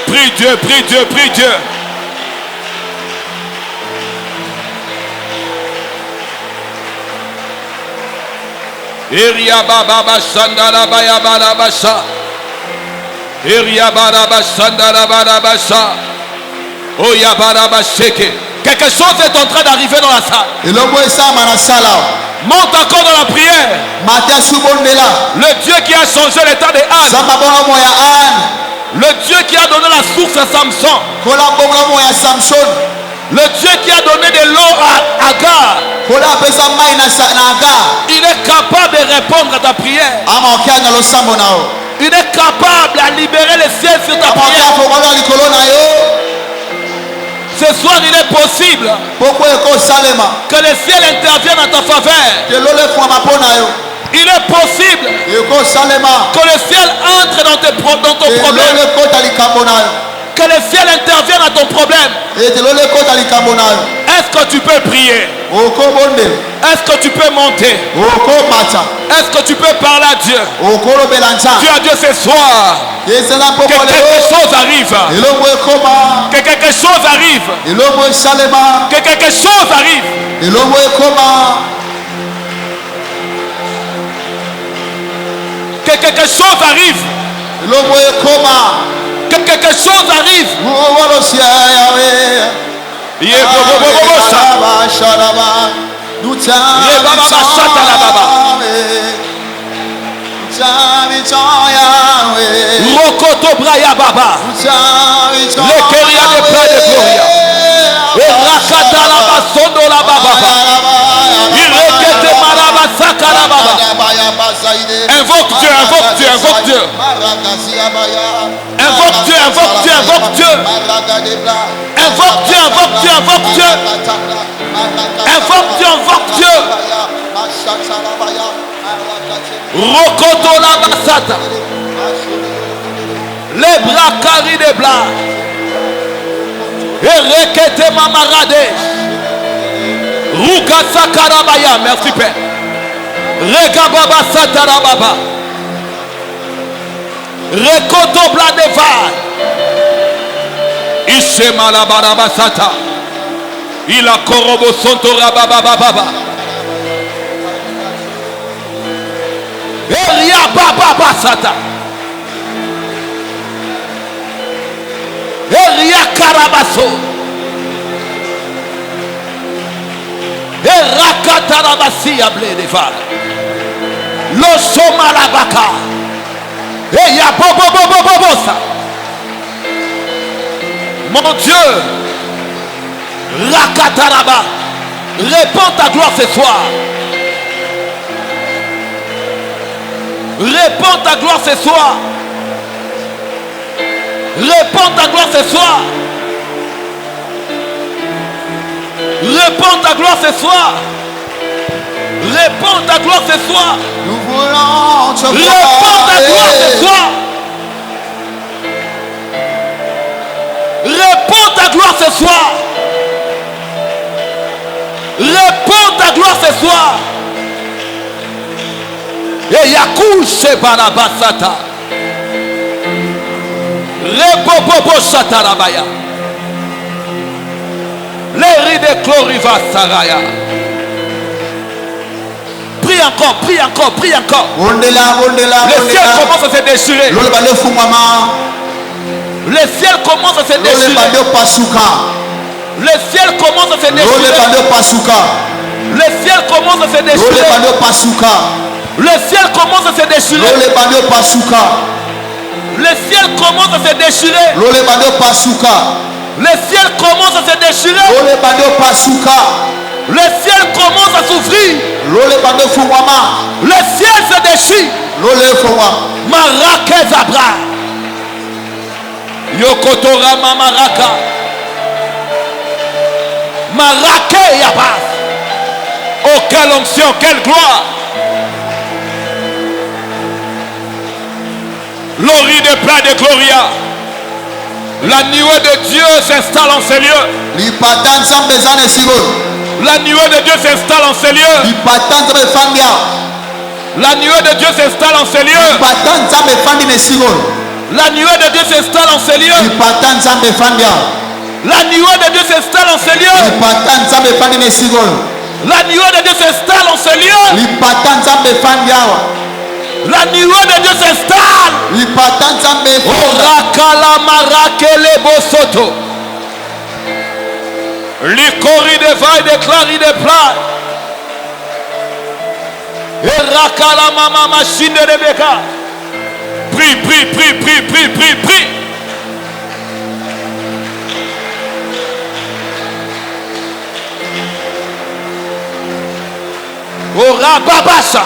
Prie Dieu, prie Dieu, prie Dieu. Eria baba bashandara baya bara basha. Eria bara bashandara bara basha. Oya bara basheke. Quelque chose est en train d'arriver dans la salle. Monte encore dans la prière. Le Dieu qui a changé l'état de Anne. Le Dieu qui a donné la source à Samson. Le Dieu qui a donné de l'eau à Agar. Il est capable de répondre à ta prière. Il est capable de libérer les ciels sur ta prière. Ce soir, il est possible que les ciels interviennent en ta faveur. Il est possible que le ciel entre dans ton problème. Que le ciel intervienne à ton problème. Est-ce que tu peux prier? Est-ce que tu peux monter? Est-ce que tu peux parler à Dieu? Dieu à Dieu ce soir. Que quelque chose arrive. Que quelque chose arrive. Que quelque chose arrive. Que quelque chose arrive. Que quelque chose arrive. Rokoto braya baba. Le keria de bras de gloria. Et rakata la basondo la baba. Il rekete maraba sakara baba. Invoque Dieu, invoque Dieu, invoque Dieu. Invoque Dieu, invoque Dieu, invoque Dieu. Invoque Dieu, invoque Dieu, invoque Dieu. Invoque Dieu, invoque Dieu. Rokoto la basata. Les bras carrés de blanc. Et rekete mamarade. Ruka sakarabaya. Merci Père. Regababa satarababa. Rekoto bladeva. Ishema la barabasata. Il a korobo sonto rabababa. Eria baba sata. Eria karabaso. Erakatarabasi abledeva. Lo somalabaka. Eya bobobobobobosa. Mon Dieu, Rakataraba, répands ta gloire ce soir. Répands ta gloire ce soir. Répands ta gloire ce soir. Répands ta gloire ce soir. Répands ta gloire ce soir. Nous voulons te Répands ta gloire ce soir. Répands ta gloire ce soir. Répands ta gloire ce soir. Et Yakushe Barabasata. Rebobobo Satarabaya. Les rides Cloriva Saraya. Prie encore, prie encore, prie encore. Le ciel commence à se déchirer. Le ciel commence à se déchirer. Le ciel commence à se déchirer. Le ciel commence à se déchirer. Le ciel commence à se déchirer. Le ciel commence à se déchirer. Le ciel commence à se déchirer. Le ciel commence à s'ouvrir. Le ciel se déchire. Marake Zabra. Yokotora Mamaraka. Marake Yabas. Oh, quelle onction, quelle gloire. L'ori de plein de Gloria. La nuée de Dieu s'installe en ces lieux. La nuée de Dieu s'installe en ces lieux. La nuée de Dieu s'installe en ces lieux. La nuée de Dieu s'installe en ces lieux. La nuée de Dieu s'installe en ces lieux. La nuée de Dieu s'installe en ces lieux. La nuée de Dieu s'installe. Orakala marakele bosoto. Likori de vaille de clari de plat. Erakala mama machine de Rebecca. Prie, prie, prie, prie, prie, prie, prie. Ora babasa.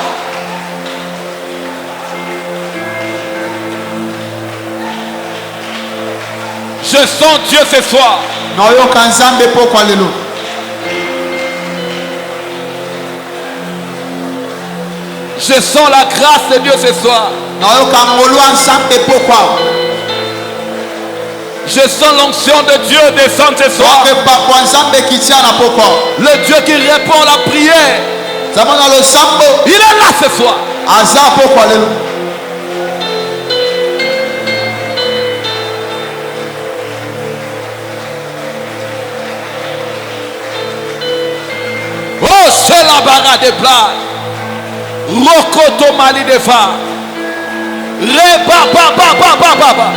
Je sens Dieu ce soir. Je sens la grâce de Dieu ce soir. Je sens l'onction de Dieu descendre ce soir. Le Dieu qui répond à la prière. Il est là ce soir. Oh, c'est la barra des plats. Rokoto mali de fa. Reba ba ba ba ba ba ba.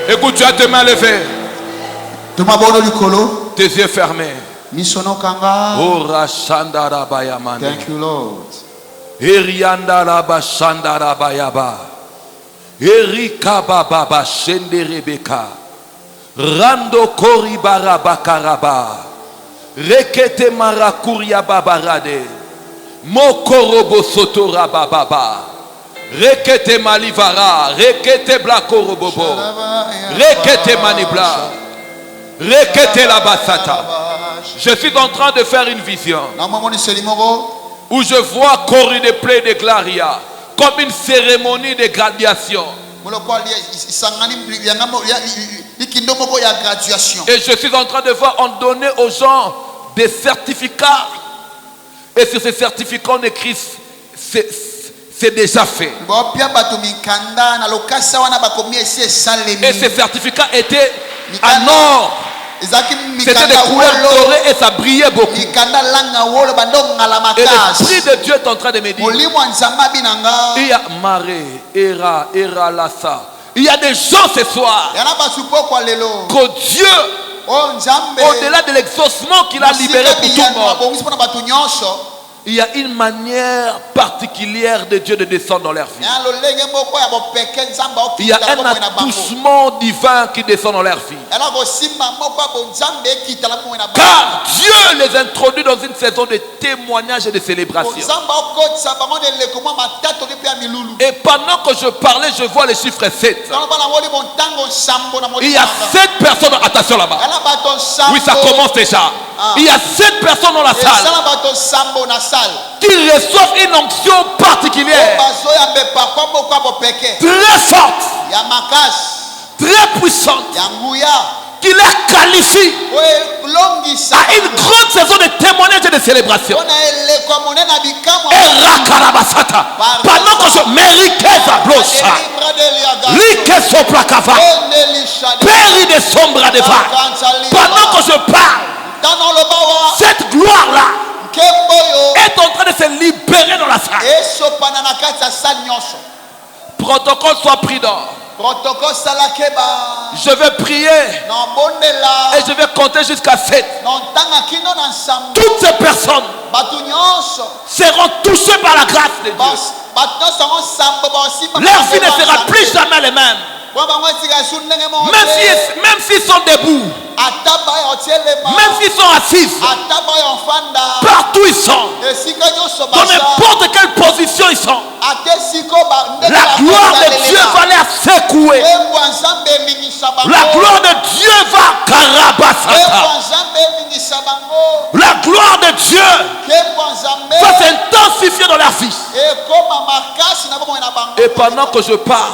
Écoute, tu as tes mains levées. Tes yeux fermés. Oh, Rashandara Bayamane. Thank you, Lord. Eriandara Bashandara Bayaba. Erika Baba Shende Rebecca. Rando Koribara Bakaraba. Rekete Marakuria Babarade. Mokorobo Sotora Bababa. Rekete Malivara. Rekete Blakorobobo. Rekete Manibla. Rekete la Basata. Je suis en train de faire une vision où je vois corps de plaie de Glaria comme une cérémonie de graduation. Et je suis en train de voir on donner aux gens des certificats. Et sur ces certificats on écrit c'est déjà fait. Et ces certificats étaient en or. C'était des couleurs dorées et ça brillait beaucoup. Et l'Esprit de Dieu est en train de me dire il y a Maré, Era Lassa. Il y a des gens ce soir que Dieu, au-delà de l'exaucement qu'il a libéré pour tout le monde, il y a une manière particulière de Dieu de descendre dans leur vie. Il y a un attouchement divin qui descend dans leur vie. Car Dieu les introduit dans une saison de témoignage et de célébration. Et pendant que je parlais, je vois le chiffre 7. Il y a 7 personnes, attention là-bas. Oui, ça commence déjà. Il y a 7 personnes dans la salle qui reçoivent une onction particulière, très forte, très puissante, qui les qualifie à une grande saison de témoignage et de célébration. Et Rakarabasata, pendant que je mérite sa bloche, l'ike soplakava, péri de sombra de va, pendant que je parle, cette gloire-là est en train de se libérer dans la salle. Protocole soit prudent. Je vais prier et je vais compter jusqu'à 7. Toutes ces personnes seront touchées par la grâce de Dieu. Leur vie ne sera plus jamais les mêmes. Même s'ils sont debout, même s'ils sont assis, partout ils sont, dans n'importe quelle position ils sont, la gloire de Dieu va les secouer. La gloire de Dieu va carabasata. La gloire de Dieu va s'intensifier dans leur vie. Et pendant que je parle,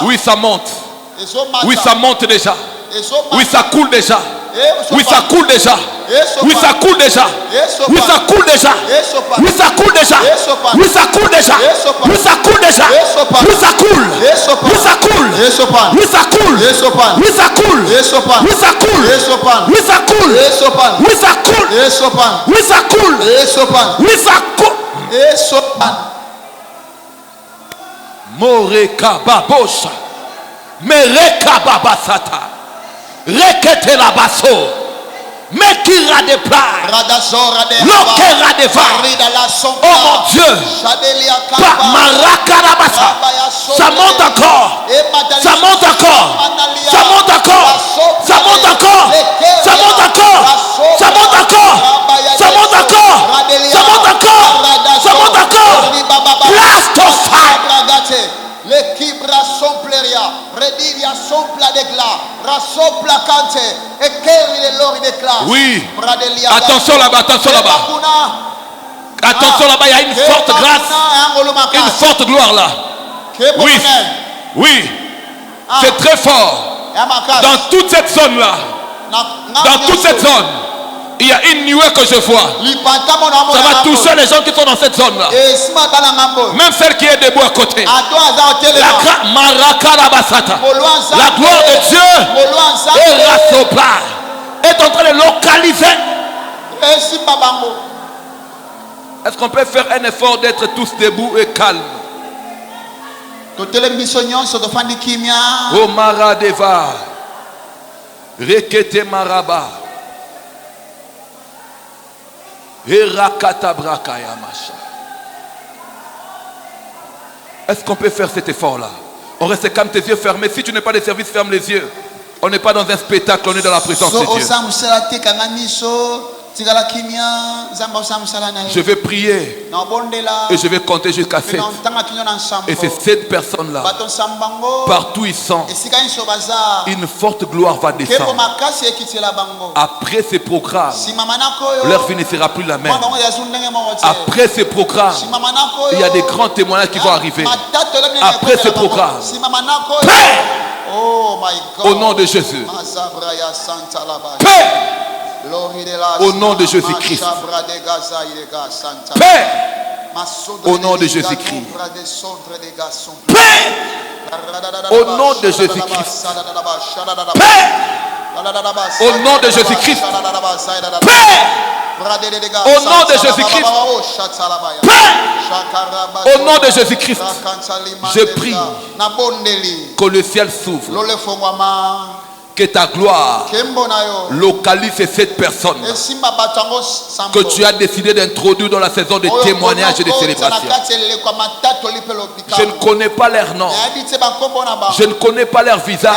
oui, ça monte. Oui, ça monte déjà. Oui, ça coule déjà. Oui, ça coule déjà. Oui, ça coule déjà. Oui, ça coule déjà. Oui, ça coule déjà. Oui, ça coule déjà. Oui, ça coule déjà. Oui, ça coule. Oui, ça coule. Oui, ça coule. Oui, ça coule. Oui, ça coule. Oui, ça coule. Oui, ça coule. Oui, ça coule. Oui, ça coule. Oui, ça coule. Moreka babosha. Mereka babasata. Rekete la basso. Mekira de plat. Lokera de va. Oh mon Dieu. Marakarabasa. Ça monte encore. Ça monte encore. Ça monte encore. Ça monte encore. Ça monte encore. Ça monte encore. Ça monte encore. Ça monte encore. Ça monte encore. Place ton fire. L'équipe rassembleria, rediria sompla de glas, rassembla cante, et quel est l'or de classe. Oui. Attention là-bas, attention là-bas. Attention là-bas, il y a une forte grâce, une forte gloire là. Oui, oui. C'est très fort. Dans toute cette zone là, dans toute cette zone, il y a une nuée que je vois. Ça va toucher les gens qui sont dans cette zone là. Même celle qui est debout à côté. La gloire de Dieu est en train de localiser. Est-ce qu'on peut faire un effort d'être tous debout et calmes? Oh Maradeva, Rekete Maraba. Est-ce qu'on peut faire cet effort-là? On reste calme, tes yeux fermés. Si tu n'es pas de service, ferme les yeux. On n'est pas dans un spectacle, on est dans la présence de Dieu. Je vais prier et je vais compter jusqu'à 7. Et c'est cette personne-là, partout ils sont, une forte gloire va descendre. Après ces programmes, l'heure vie ne sera plus la même. Après ces programmes, il y a des grands témoignages qui vont arriver. Après ces programmes, paix! Au nom de Jésus. Paix! Au nom de Jésus-Christ. Paix. Au nom de Jésus-Christ. Paix. Au nom de Jésus-Christ. Paix. Au nom de Jésus-Christ. Paix. Au nom de Jésus-Christ. Paix. Au nom de Jésus-Christ. Je prie que le ciel s'ouvre. Que ta gloire localise cette personne que tu as décidé d'introduire dans la saison de témoignages et de célébration. Je ne connais pas leur nom, je ne connais pas leur visage,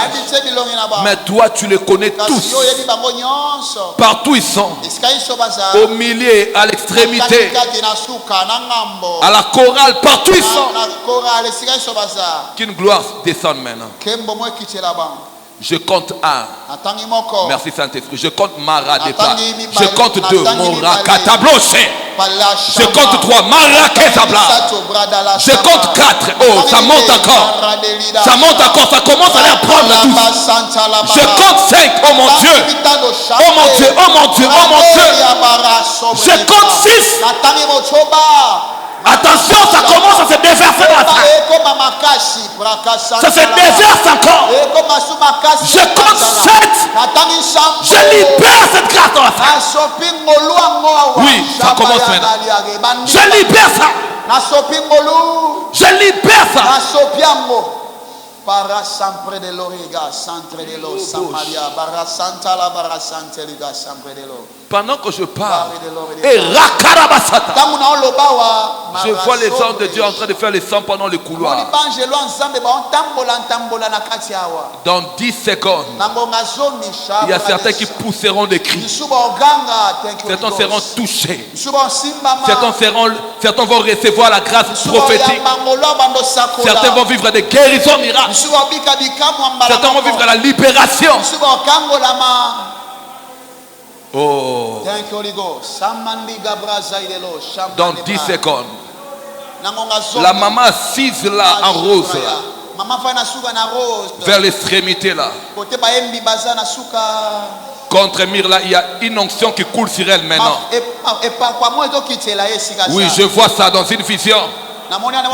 mais toi tu les connais tous. Partout ils sont, au milieu, à l'extrémité, à la chorale, partout ils sont. Qu'une gloire descende maintenant. Je compte 1. Merci Saint-Esprit. Je compte Maradepa. Je compte 2. Morakatabloshe. Je compte 3. Marakezabla. Je compte 4. Oh, ça monte encore. Ça monte encore. Ça commence à les prendre tous. Je compte 5. Oh mon Dieu. Oh mon Dieu. Oh mon Dieu. Oh mon Dieu. Je compte 6. Attention, ça commence à se déverser dans la salle. Ça se déverse encore. Je compte 7. Je libère cette grâce dans la salle. Oui, ça commence maintenant. Je libère ça. Je libère ça. Para sempre de l'origa, centre de l'eau, Samaria, bara santa la bara sante liga, sempre de l'eau. Pendant que je parle, et Rakarabasata, je vois les anges de Dieu en train de faire les 100 pendant le couloir. Dans 10 secondes, il y a certains qui pousseront des cris. Certains seront touchés. Certains vont recevoir la grâce prophétique. Certains vont vivre des guérisons miracles. Certains vont vivre la libération. Oh. Dans 10 secondes, la maman assise là en rose là, vers l'extrémité là, contre Mire là, il y a une onction qui coule sur elle maintenant. Oui, je vois ça dans une vision.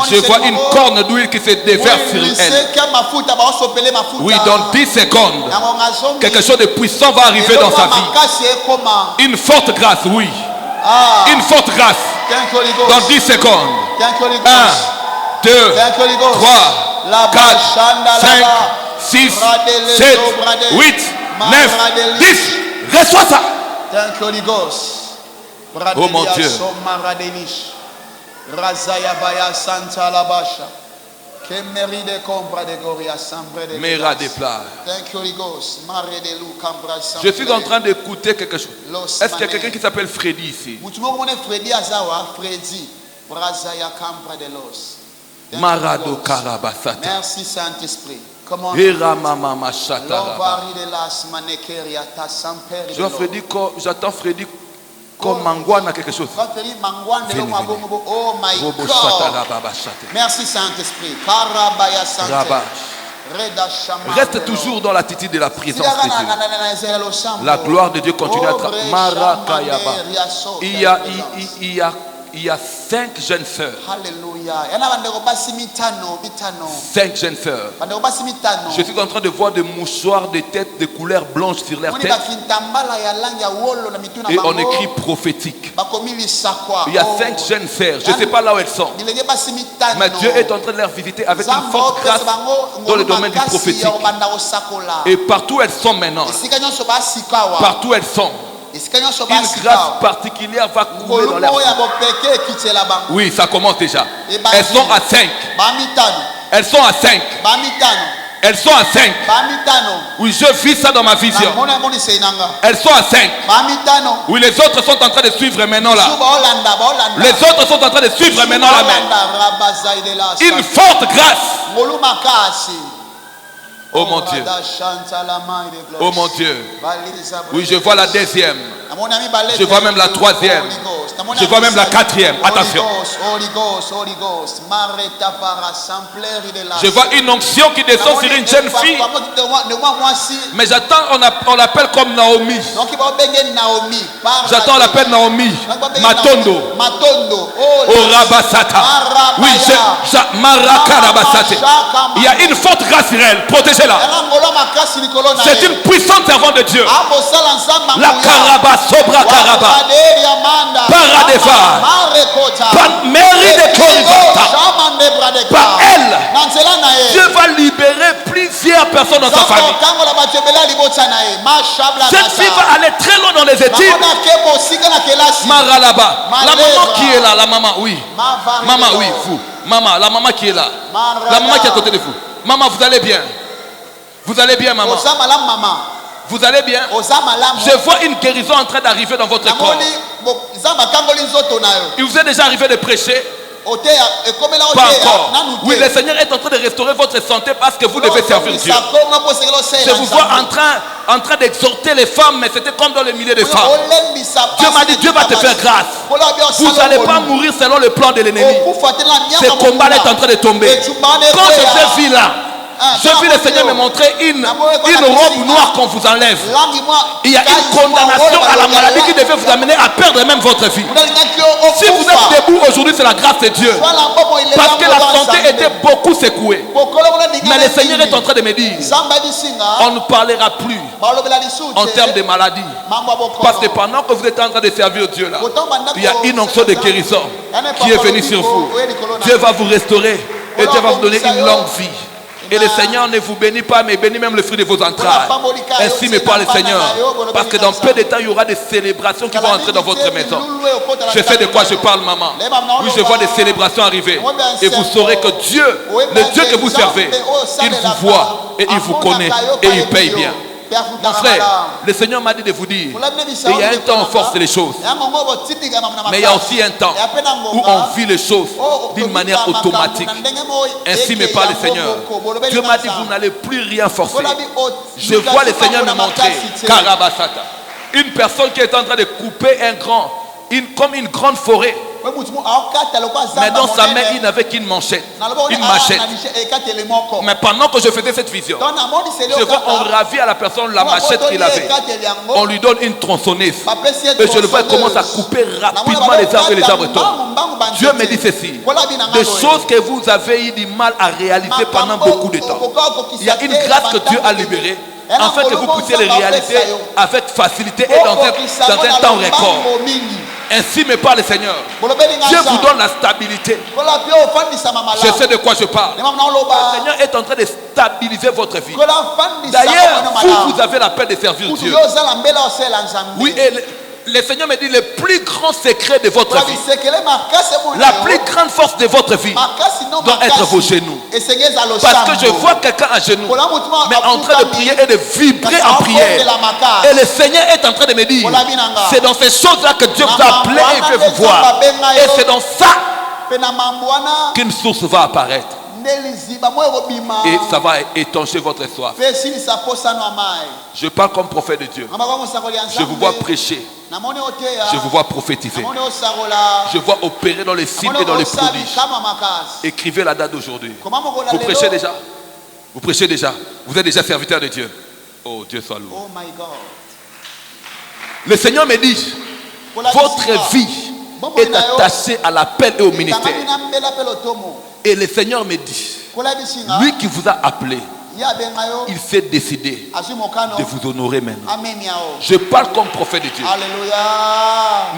Je vois une corne d'huile qui se déverse sur elle. Oui, dans 10 secondes, quelque chose de puissant va arriver dans sa vie. Une forte grâce, oui. Une forte grâce. Dans 10 secondes. 1, 2, 3, 4, 5, 6, 7, 8, 9, 10. Reçois ça. Oh mon Dieu. Mera des plats. Je suis en train d'écouter quelque chose. Est-ce qu'il y a quelqu'un qui s'appelle Freddy ici? Marado Karabasata. Merci Saint-Esprit. J'attends Freddy comme Mangwana quelque chose. Oh my God. Merci Saint-Esprit. Reste toujours dans l'attitude de la présence de Dieu. La gloire de Dieu continue à travailler. Marakayaba. Il y a 5 jeunes sœurs. Alléluia. 5 jeunes sœurs. Je suis en train de voir des mouchoirs de tête de couleur blanche sur leur tête. Et on écrit prophétique. Il y a 5 jeunes sœurs. Je ne sais pas là où elles sont. Mais Dieu est en train de les visiter avec une forte grâce dans le domaine du prophétique. Et partout elles sont maintenant. Partout elles sont. Une grâce particulière va couler dans leur vie. Oui, ça commence déjà. Elles sont à 5. Elles sont à 5. Elles sont à 5. Oui, je vis ça dans ma vision. Elles sont à 5. Oui, les autres sont en train de suivre maintenant là. Les autres sont en train de suivre maintenant là. Une forte grâce. Oh mon Dieu. Oh mon Dieu. Oui, je vois la deuxième. Je vois même la troisième. Je vois même la quatrième. Attention. Je vois une onction qui descend sur une jeune fille. Mais j'attends, on l'appelle comme Naomi. J'attends, on l'appelle Naomi. Matondo. Oh Rabasata. Oui, Marakarabasate. Il y a une forte grâce sur elle. Protégez-la. C'est une puissante servante de Dieu. La Karaba Sobra Karaba. Paradeva. Par Mary de Korivata. Par elle, Dieu va libérer plusieurs personnes dans sa famille. Cette fille va aller très loin dans les études. Maralaba. La maman qui est là, la maman, oui. Maman, oui, vous. Maman, la maman qui est là. La maman qui est à côté de vous. Maman, vous allez bien? Vous allez bien, maman? Vous allez bien? Je vois une guérison en train d'arriver dans votre corps. Il vous est déjà arrivé de prêcher? Pas encore. Oui, le Seigneur est en train de restaurer votre santé parce que vous devez servir Dieu. Je vous vois en train d'exhorter les femmes, mais c'était comme dans le milieu des femmes. Dieu m'a dit, Dieu va te faire grâce. Vous n'allez pas mourir selon le plan de l'ennemi. Ce combat est en train de tomber. Quand je vis là, je vis le Seigneur me montrer une robe noire qu'on vous enlève. Il y a une condamnation à la maladie qui devait vous amener à perdre même votre vie. Si vous êtes debout aujourd'hui, c'est la grâce de Dieu. Parce que la santé était beaucoup secouée. Mais le Seigneur est en train de me dire, on ne parlera plus en termes de maladie. Parce que pendant que vous êtes en train de servir Dieu là, il y a une onction de guérison qui est venue sur vous. Dieu va vous restaurer et Dieu va vous donner une longue vie. Et le Seigneur ne vous bénit pas, mais bénit même le fruit de vos entrailles. Ainsi me parle le Seigneur. Parce que dans peu de temps, il y aura des célébrations qui vont entrer dans votre maison. Je sais de quoi je parle, maman. Oui, je vois des célébrations arriver. Et vous saurez que Dieu, le Dieu que vous servez, il vous voit et il vous connaît et il paye bien. Mon frère, le Seigneur m'a dit de vous dire, il y a un temps où on force les choses, mais il y a aussi un temps où on vit les choses d'une manière automatique. Ainsi me parle le Seigneur. Dieu m'a dit, vous n'allez plus rien forcer. Je vois le Seigneur me montrer, Karabasata, une personne qui est en train de couper comme une grande forêt. Mais dans sa main, il n'avait qu'une machette. Mais pendant que je faisais cette vision, je vois on ravit à la personne la machette qu'il avait. On lui donne une tronçonneuse. Et je le vois, il commence à couper rapidement les arbres et les arbres tombent. Dieu me dit ceci. Des choses que vous avez eu du mal à réaliser pendant beaucoup de temps. Il y a une grâce que Dieu a libérée, afin que vous puissiez les réaliser avec facilité et dans un temps record. Ainsi me parle le Seigneur. Dieu vous donne la stabilité. Je sais de quoi je parle. Le Seigneur est en train de stabiliser votre vie. D'ailleurs, vous avez la peine de servir Dieu. Oui, et le Seigneur me dit le plus grand secret de votre vie, la plus grande force de votre vie doit être vos genoux. Parce que je vois quelqu'un à genoux, mais en train de prier et de vibrer en prière. Et le Seigneur est en train de me dire, c'est dans ces choses-là que Dieu vous a appelé et veut vous voir. Et c'est dans ça qu'une source va apparaître. Et ça va étancher votre soif. Je parle comme prophète de Dieu. Je vous vois prêcher. Je vous vois prophétiser. Je vois opérer dans les signes et dans les prodiges. Écrivez la date d'aujourd'hui. Vous prêchez déjà. Vous prêchez déjà. Vous êtes déjà serviteur de Dieu. Oh, Dieu soit loué. Le Seigneur me dit, votre vie est attachée à l'appel et au ministère. Et le Seigneur me dit, lui qui vous a appelé, il s'est décidé de vous honorer maintenant. Je parle comme prophète de Dieu.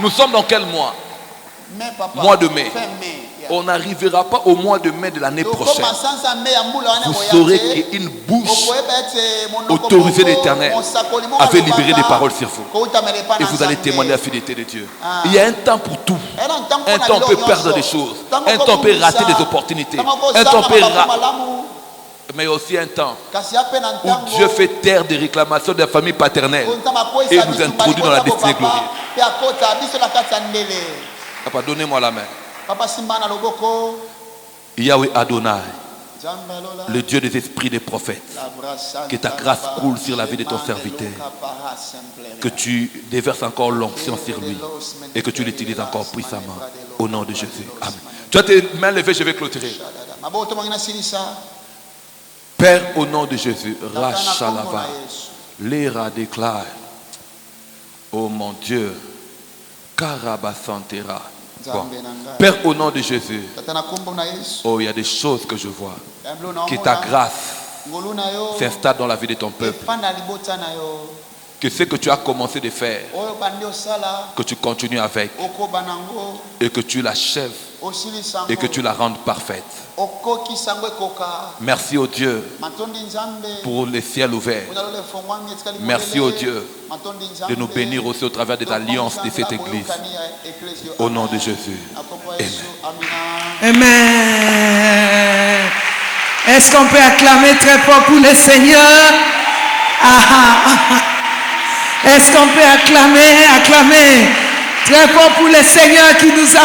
Nous sommes dans quel mois? Mois de mai. On n'arrivera pas au mois de mai de l'année prochaine. Vous saurez qu'une bouche autorisée de l'Éternel avait libéré des paroles sur vous. Et vous allez témoigner la fidélité de Dieu. Il y a un temps pour tout. Un temps on peut perdre des choses. Un temps on peut rater des opportunités. Un temps on peut mais aussi un temps où Dieu fait taire des réclamations de la famille paternelle et nous introduit dans la destinée glorieuse. Papa, donnez-moi la main. Yahweh Adonai, le Dieu des esprits des prophètes, que ta grâce coule sur la vie de ton serviteur, que tu déverses encore l'onction sur lui et que tu l'utilises encore puissamment. Au nom de Jésus. Amen. Tu as tes mains levées, je vais clôturer. Père, au nom de Jésus, Rachalava, l'Era déclare, oh mon Dieu, Karabasantera. Bon. Père, au nom de Jésus, oh, il y a des choses que je vois, que ta grâce s'installe dans la vie de ton peuple. Que ce que tu as commencé de faire, que tu continues avec, et que tu l'achèves, et que tu la rendes parfaite. Merci au Dieu pour les ciels ouverts. Merci au Dieu de nous bénir aussi au travers de l'alliance de cette église. Au nom de Jésus. Amen. Amen. Est-ce qu'on peut acclamer très fort pour le Seigneur? Est-ce qu'on peut acclamer très fort pour le Seigneur qui nous a